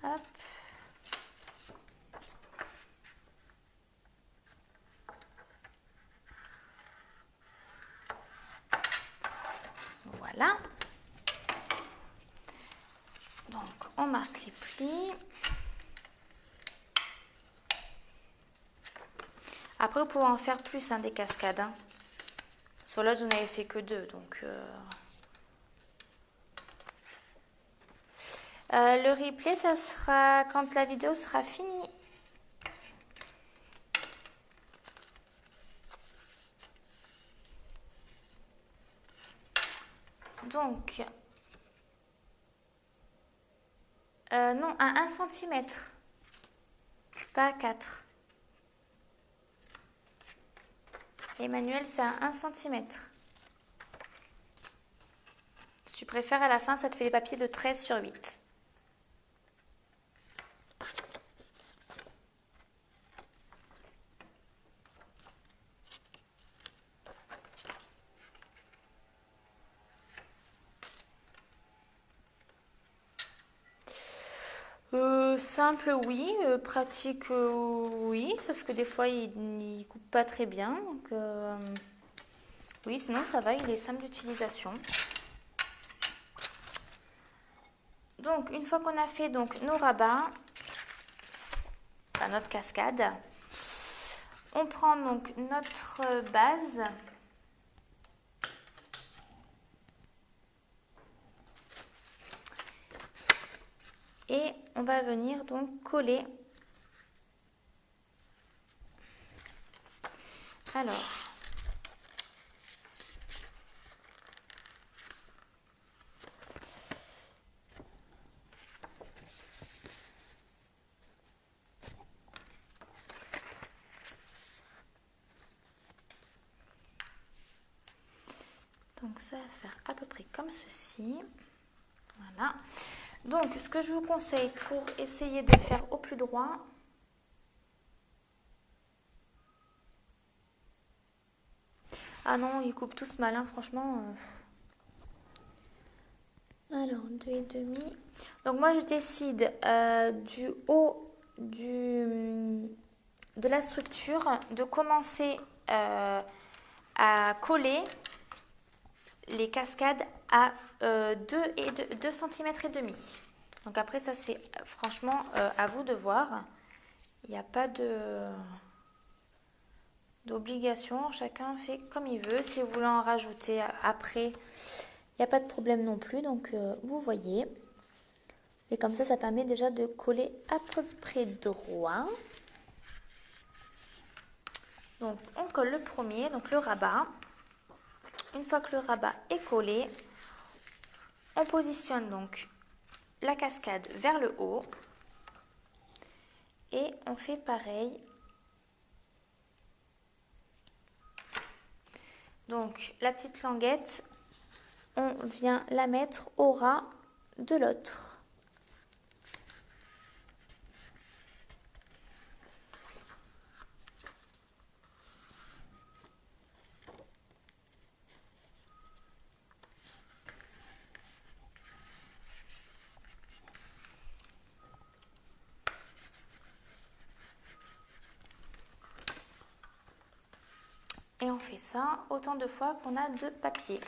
Hop. Voilà. Donc, on marque les plis. Après, vous pouvez en faire plus, hein, des cascades. Hein. Sur l'autre, vous n'avez fait que 2. Donc, le replay, ça sera quand la vidéo sera finie. Donc, non, à 1 cm, pas à 4. Emmanuel, c'est à 1 cm. Si tu préfères, à la fin, ça te fait des papiers de 13 sur 8. Simple, oui. Pratique, oui. Sauf que des fois, il ne coupe pas très bien. Donc, oui, sinon, ça va. Il est simple d'utilisation. Donc, une fois qu'on a fait donc, nos rabats, enfin, notre cascade, on prend donc notre base. Et on va venir donc coller. Alors, donc ça va faire à peu près comme ceci. Voilà. Donc, ce que je vous conseille pour essayer de faire au plus droit, ah non, ils coupent tous mal, hein, franchement. Alors, 2,5. Donc, moi, je décide du haut de la structure de commencer à coller les cascades à 2 cm et demi. Donc après ça c'est franchement à vous de voir. Il n'y a pas d'obligation, chacun fait comme il veut. Si vous voulez en rajouter après, il n'y a pas de problème non plus. Donc vous voyez. Et comme ça permet déjà de coller à peu près droit. Donc on colle le premier, donc le rabat. Une fois que le rabat est collé, On positionne donc la cascade vers le haut et on fait pareil. Donc la petite languette, on vient la mettre au ras de l'autre. Et on fait ça autant de fois qu'on a de papier.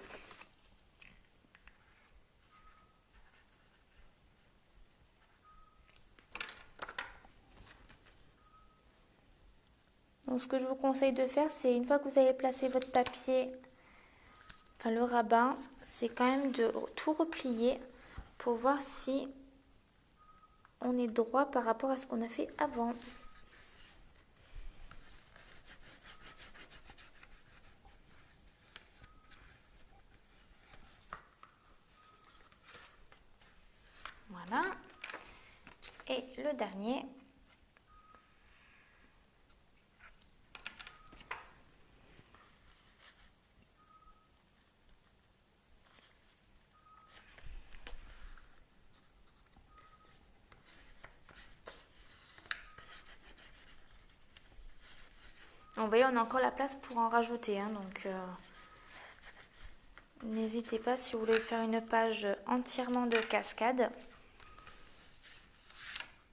Donc ce que je vous conseille de faire, c'est une fois que vous avez placé votre papier, enfin le rabat, c'est quand même de tout replier pour voir si on est droit par rapport à ce qu'on a fait avant. Voilà. Et le dernier. Vous voyez, on a encore la place pour en rajouter, hein, donc n'hésitez pas si vous voulez faire une page entièrement de cascade,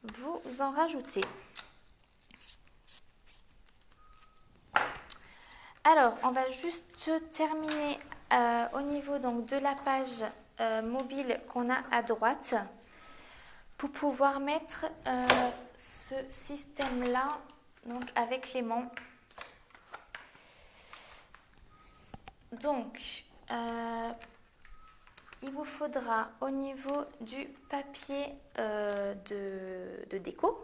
vous en rajoutez. Alors, on va juste terminer au niveau donc, de la page mobile qu'on a à droite pour pouvoir mettre ce système-là donc avec l'aimant. Donc, il vous faudra au niveau du papier de déco,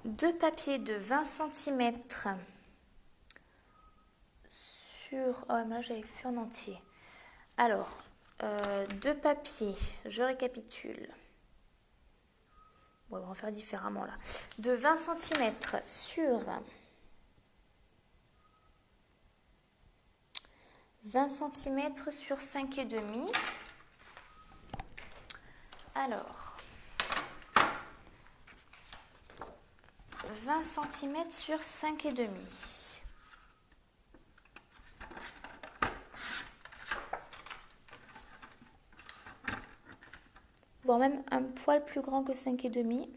deux papiers de 20 cm sur... Oh, là j'avais fait en entier. Alors, deux papiers, je récapitule. Bon, on va faire différemment là. De 20 cm sur 20 cm sur 5,5. Alors, 20 cm sur 5,5. Voire même un poil plus grand que 5,5.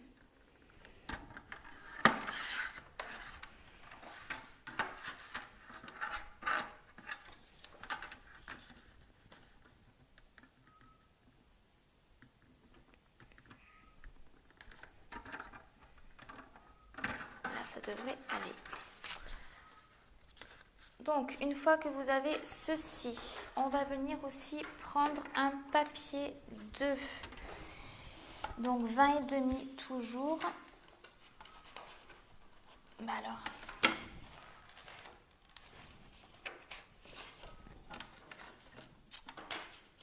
Ça devrait aller. Donc, une fois que vous avez ceci, on va venir aussi prendre un papier de donc 20,5 toujours. Bah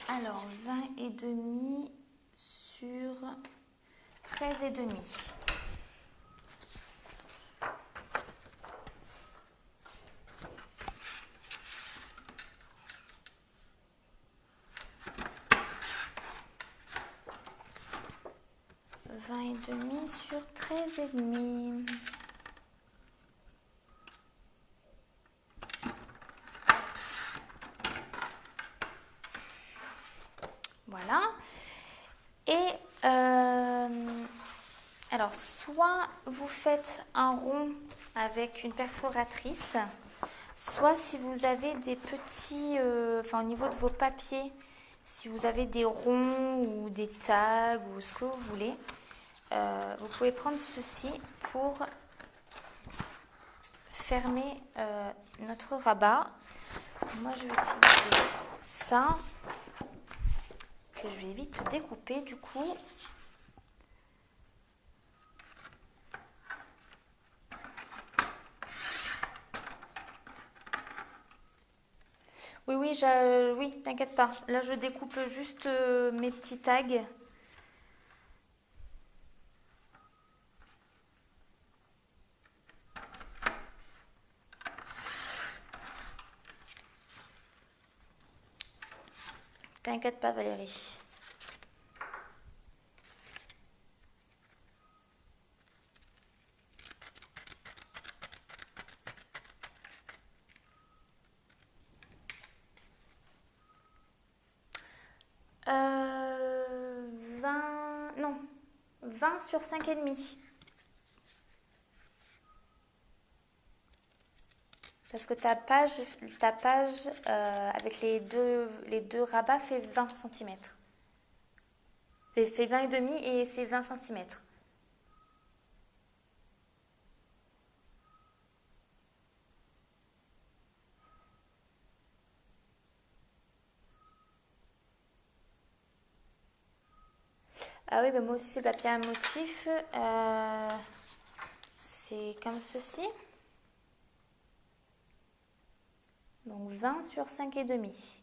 alors 20,5 sur 13,5. Et demi sur 13,5. Voilà. Et alors, soit vous faites un rond avec une perforatrice, soit si vous avez des petits, enfin au niveau de vos papiers, si vous avez des ronds ou des tags ou ce que vous voulez, vous pouvez prendre ceci pour fermer notre rabat. Moi, je vais utiliser ça, que je vais vite découper du coup. Oui, oui, oui, t'inquiète pas. Là, je découpe juste mes petits tags. T'inquiète pas, Valérie. Euh, 20, non, 20 sur 5,5. Parce que ta page avec les deux rabats fait 20 centimètres. Fait 20 et demi et c'est 20 centimètres. Ah oui, bah moi aussi c'est le papier à motif. C'est comme ceci. Donc 20 sur 5,5.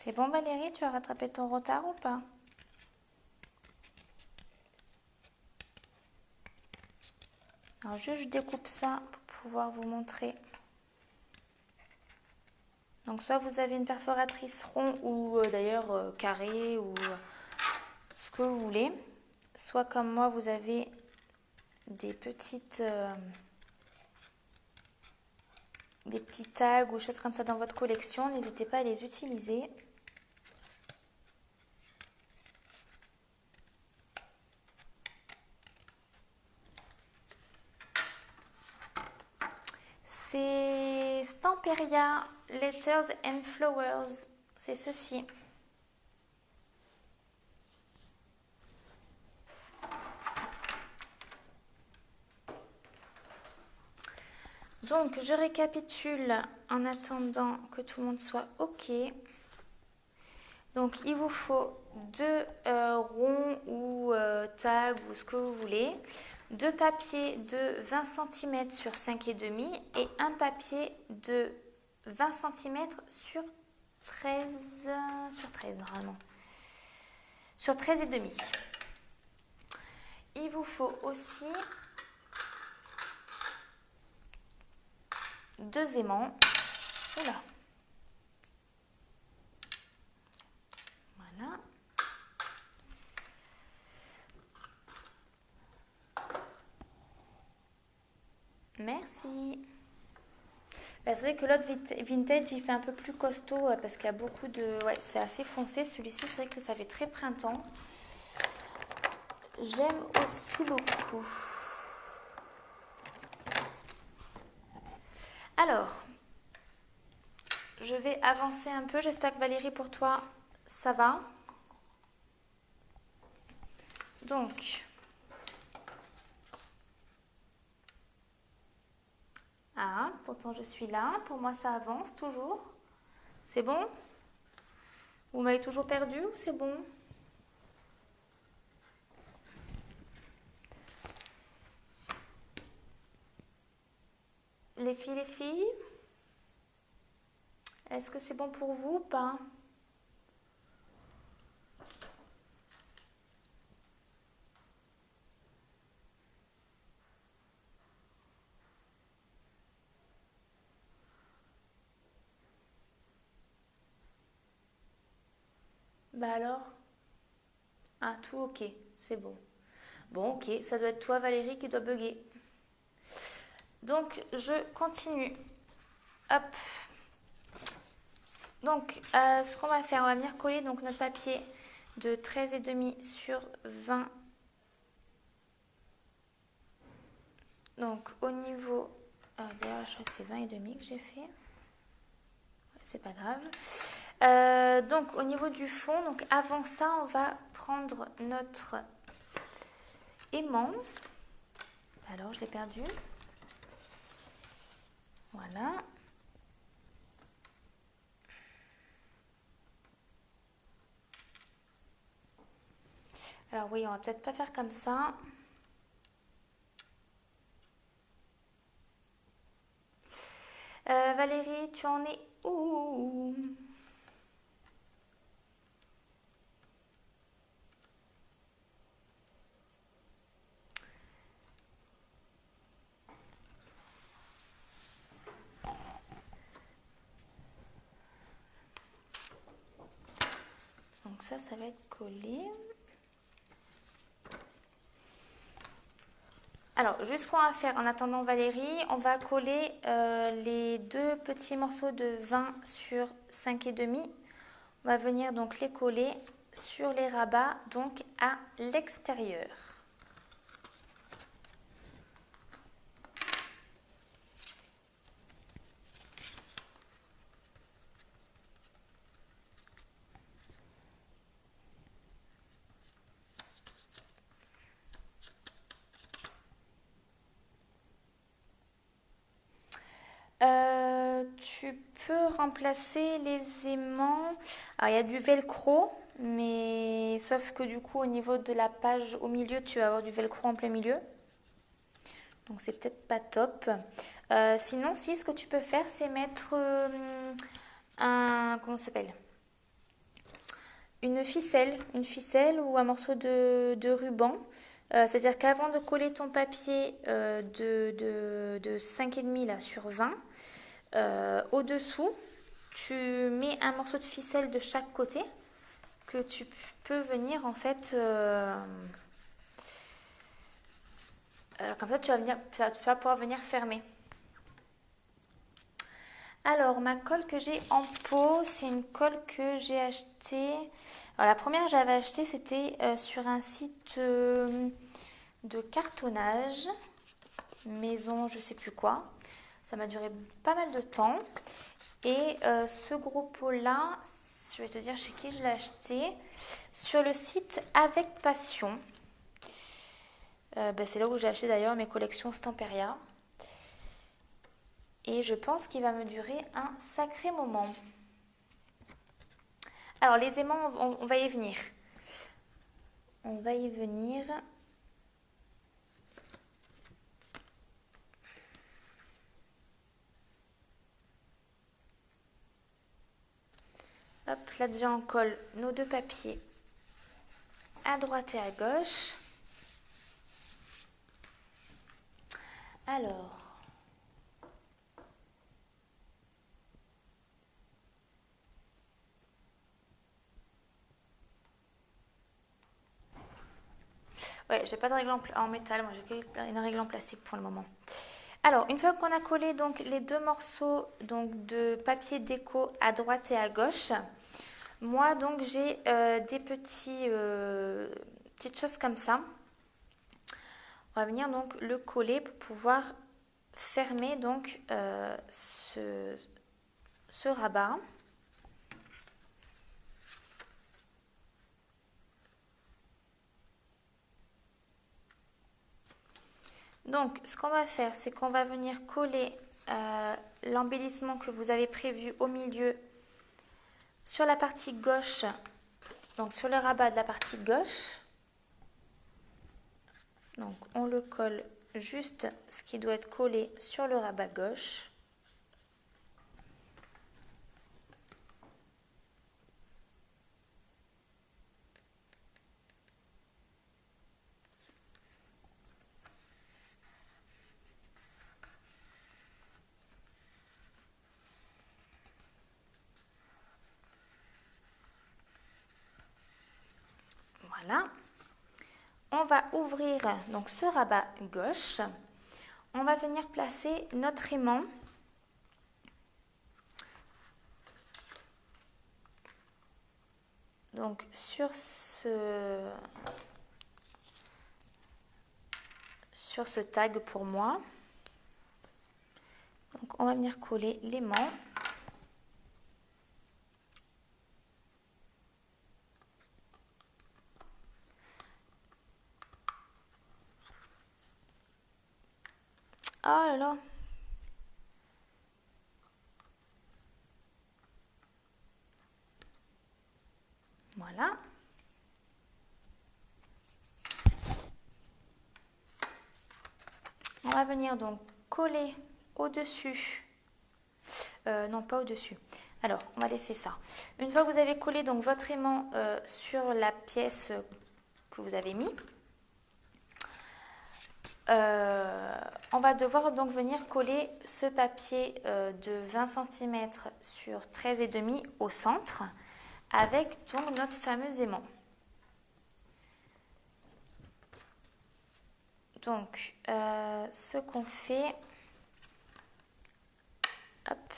C'est bon Valérie, tu as rattrapé ton retard ou pas? Alors je découpe ça pour pouvoir vous montrer. Donc soit vous avez une perforatrice rond ou d'ailleurs carré ou ce que vous voulez. Soit comme moi vous avez des des petits tags ou choses comme ça dans votre collection. N'hésitez pas à les utiliser. C'est Stamperia Letters and Flowers. C'est ceci. Donc, je récapitule en attendant que tout le monde soit OK. Donc, il vous faut deux ronds ou tags ou ce que vous voulez. Deux papiers de 20 cm sur 5,5 et un papier de 20 cm sur 13 normalement. Sur 13,5. Il vous faut aussi deux aimants. Oula. Voilà. Merci. Bah, c'est vrai que l'autre vintage, il fait un peu plus costaud parce qu'il y a beaucoup de... Ouais, c'est assez foncé. Celui-ci, c'est vrai que ça fait très printemps. J'aime aussi beaucoup. Alors, je vais avancer un peu. J'espère que Valérie, pour toi, ça va. Donc, ah, pourtant je suis là. Pour moi, ça avance toujours. C'est bon? Vous m'avez toujours perdu ou c'est bon? Les filles, est-ce que c'est bon pour vous ou pas? Bah alors? Ah, tout ok, c'est bon. Bon, ok, ça doit être toi Valérie qui doit bugger. Donc, je continue. Hop. Donc, ce qu'on va faire, on va venir coller donc, notre papier de 13,5 sur 20. Donc, au niveau... d'ailleurs, je crois que c'est 20,5 que j'ai fait. C'est pas grave. Donc au niveau du fond, donc avant ça, on va prendre notre aimant. Alors, je l'ai perdu. Voilà. Alors oui, on va peut-être pas faire comme ça. Valérie, tu en es où? Donc ça va être collé. Alors, juste ce qu'on va faire en attendant Valérie, on va coller les deux petits morceaux de 20 sur 5,5. On va venir donc les coller sur les rabats, donc à l'extérieur. Tu peux remplacer les aimants. Alors, il y a du velcro, mais sauf que du coup, au niveau de la page au milieu, tu vas avoir du velcro en plein milieu. Donc, c'est peut-être pas top. Sinon, si, ce que tu peux faire, c'est mettre comment ça s'appelle? Une ficelle ou un morceau de ruban. C'est-à-dire qu'avant de coller ton papier de 5,5 là, sur 20, au-dessous, tu mets un morceau de ficelle de chaque côté que tu peux venir en fait... comme ça, tu vas pouvoir venir fermer. Alors, ma colle que j'ai en pot, c'est une colle que j'ai achetée. Alors, la première que j'avais achetée, c'était sur un site de cartonnage, maison, je sais plus quoi. Ça m'a duré pas mal de temps. Et ce gros pot-là, je vais te dire chez qui je l'ai acheté. Sur le site Avec Passion. C'est là où j'ai acheté d'ailleurs mes collections Stamperia. Et je pense qu'il va me durer un sacré moment. Alors les aimants, on va y venir. On va y venir. Hop, là déjà on colle nos deux papiers à droite et à gauche. Alors, ouais, j'ai pas de règle en métal, moi j'ai une règle en plastique pour le moment. Alors, une fois qu'on a collé donc les deux morceaux donc, de papier déco à droite et à gauche, moi donc j'ai des petites choses comme ça. On va venir donc le coller pour pouvoir fermer donc ce rabat. Donc, ce qu'on va faire, c'est qu'on va venir coller l'embellissement que vous avez prévu au milieu sur la partie gauche, donc sur le rabat de la partie gauche. Donc, on le colle juste ce qui doit être collé sur le rabat gauche. Voilà. On va ouvrir donc ce rabat gauche. On va venir placer notre aimant. Donc sur ce tag pour moi. Donc on va venir coller l'aimant. Oh là là. Voilà. On va venir donc coller au-dessus. Non, pas au-dessus. Alors, on va laisser ça. Une fois que vous avez collé donc votre aimant sur la pièce que vous avez mis, on va devoir donc venir coller ce papier de 20 cm sur 13,5 au centre avec donc notre fameux aimant. Donc, ce qu'on fait, hop.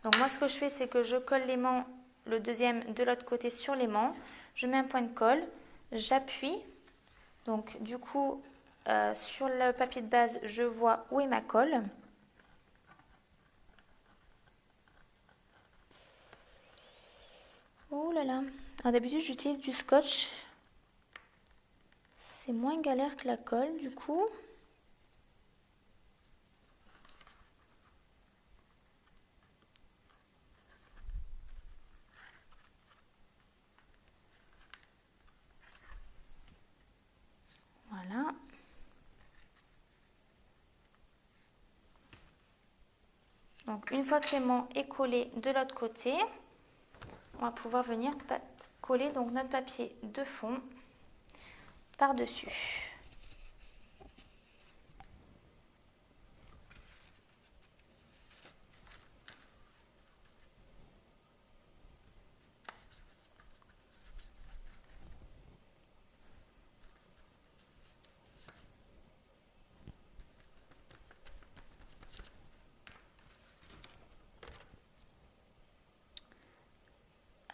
Donc moi, ce que je fais, c'est que je colle l'aimant, le deuxième de l'autre côté sur l'aimant. Je mets un point de colle, j'appuie. Donc du coup, sur le papier de base, je vois où est ma colle. Oh là là. Alors d'habitude, j'utilise du scotch. C'est moins galère que la colle, du coup. Voilà. Donc une fois que l'aimant est collé de l'autre côté, on va pouvoir venir coller donc notre papier de fond par-dessus.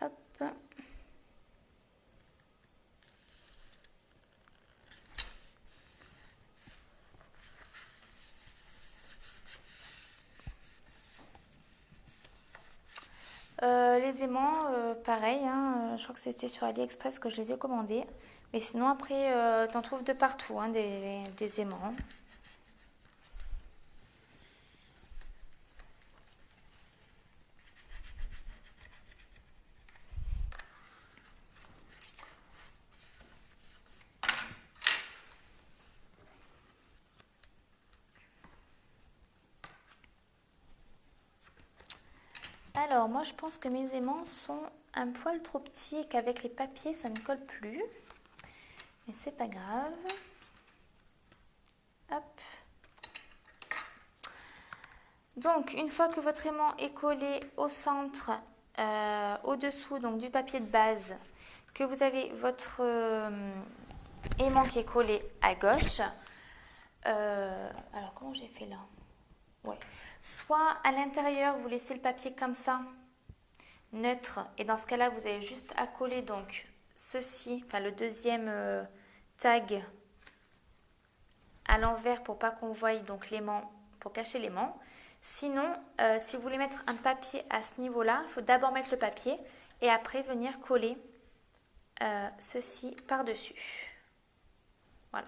Hop. Les aimants, pareil, hein, je crois que c'était sur AliExpress que je les ai commandés. Mais sinon, après, t'en trouves de partout, hein, des aimants. Alors, moi, je pense que mes aimants sont un poil trop petits et qu'avec les papiers, ça ne colle plus. Mais c'est pas grave. Hop. Donc, une fois que votre aimant est collé au centre, au-dessous donc du papier de base, que vous avez votre aimant qui est collé à gauche. Alors, comment j'ai fait là? Ouais. Soit à l'intérieur, vous laissez le papier comme ça, neutre, et dans ce cas-là, vous avez juste à coller donc ceci, enfin le deuxième tag à l'envers pour pas qu'on voie donc l'aimant, pour cacher l'aimant. Sinon, si vous voulez mettre un papier à ce niveau-là, il faut d'abord mettre le papier et après venir coller ceci par-dessus. Voilà.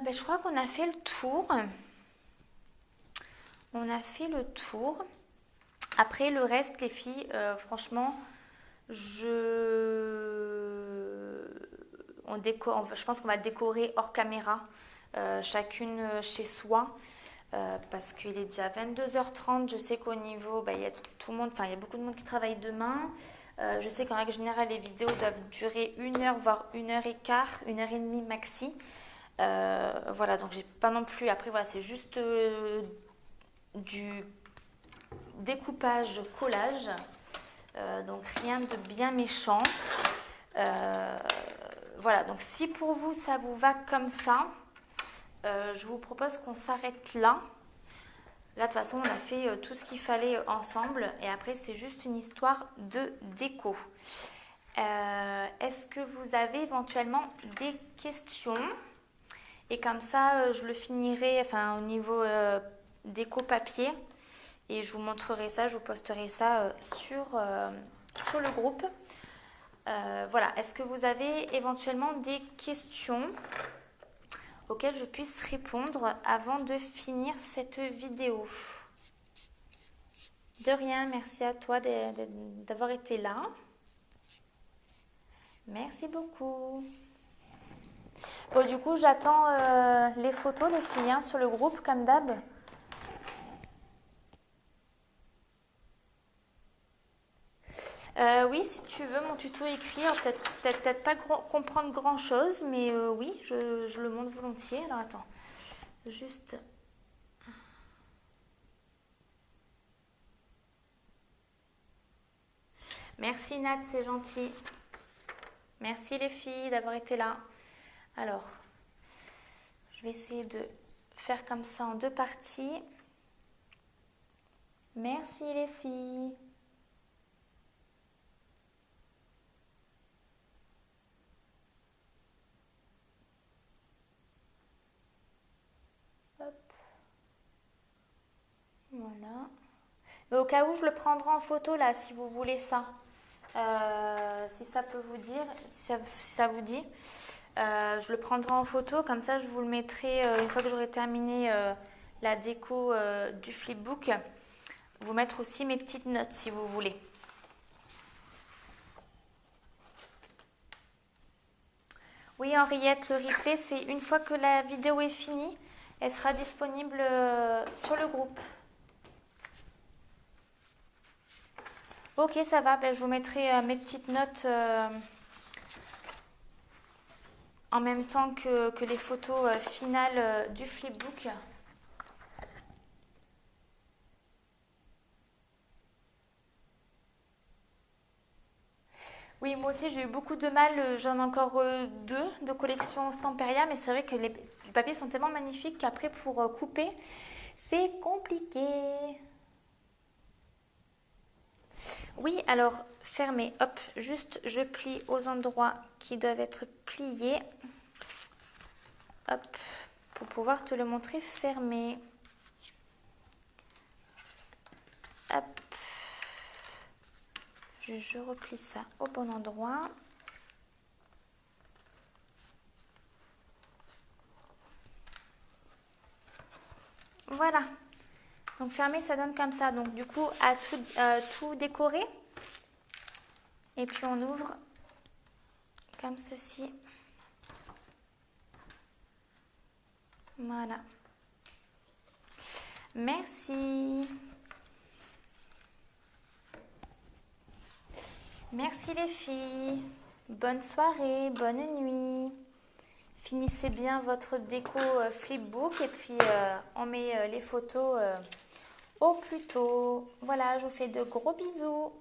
Ben, je crois qu'on a fait le tour. On a fait le tour. Après, le reste, les filles, franchement, je pense qu'on va décorer hors caméra, chacune chez soi, parce qu'il est déjà 22h30. Je sais qu'au niveau, il y a tout le monde, il y a beaucoup de monde qui travaille demain. Je sais qu'en règle générale, les vidéos doivent durer 1 heure, voire 1h15, 1h30 maxi. Voilà, donc j'ai pas non plus. Après, voilà, c'est juste du découpage, collage. Donc rien de bien méchant. Voilà, donc si pour vous ça vous va comme ça, je vous propose qu'on s'arrête là. Là, de toute façon, on a fait tout ce qu'il fallait ensemble. Et après, c'est juste une histoire de déco. Est-ce que vous avez éventuellement des questions? Et comme ça, je le finirai enfin, au niveau déco papier. Et je vous montrerai ça, je vous posterai ça sur le groupe. Voilà, est-ce que vous avez éventuellement des questions auxquelles je puisse répondre avant de finir cette vidéo? De rien, merci à toi d'avoir été là. Merci beaucoup. Bon, du coup, j'attends les photos, les filles, hein, sur le groupe, comme d'hab. Oui, si tu veux, mon tuto écrit, alors peut-être pas comprendre grand-chose, mais oui, je le montre volontiers. Alors attends, juste... Merci Nat, c'est gentil. Merci les filles d'avoir été là. Alors, je vais essayer de faire comme ça en 2 parties. Merci les filles. Hop. Voilà. Mais au cas où, je le prendrai en photo là, si vous voulez ça. Si ça peut vous dire, si ça vous dit. Je le prendrai en photo, comme ça je vous le mettrai une fois que j'aurai terminé la déco du flipbook. Vous mettre aussi mes petites notes si vous voulez. Oui Henriette, le replay c'est une fois que la vidéo est finie, elle sera disponible sur le groupe. Ok, ça va, ben, je vous mettrai mes petites notes en même temps que les photos finales du flipbook. Oui, moi aussi j'ai eu beaucoup de mal, j'en ai encore 2 de collection Stamperia, mais c'est vrai que les papiers sont tellement magnifiques qu'après pour couper, c'est compliqué. Oui, alors fermé, hop, juste je plie aux endroits qui doivent être pliés. Hop, pour pouvoir te le montrer fermé. Hop. Je replie ça au bon endroit. Voilà. Donc fermé, ça donne comme ça. Donc du coup, à tout décorer. Et puis on ouvre comme ceci. Voilà. Merci. Merci les filles. Bonne soirée, bonne nuit. Finissez bien votre déco flipbook et puis on met les photos au plus tôt. Voilà, je vous fais de gros bisous.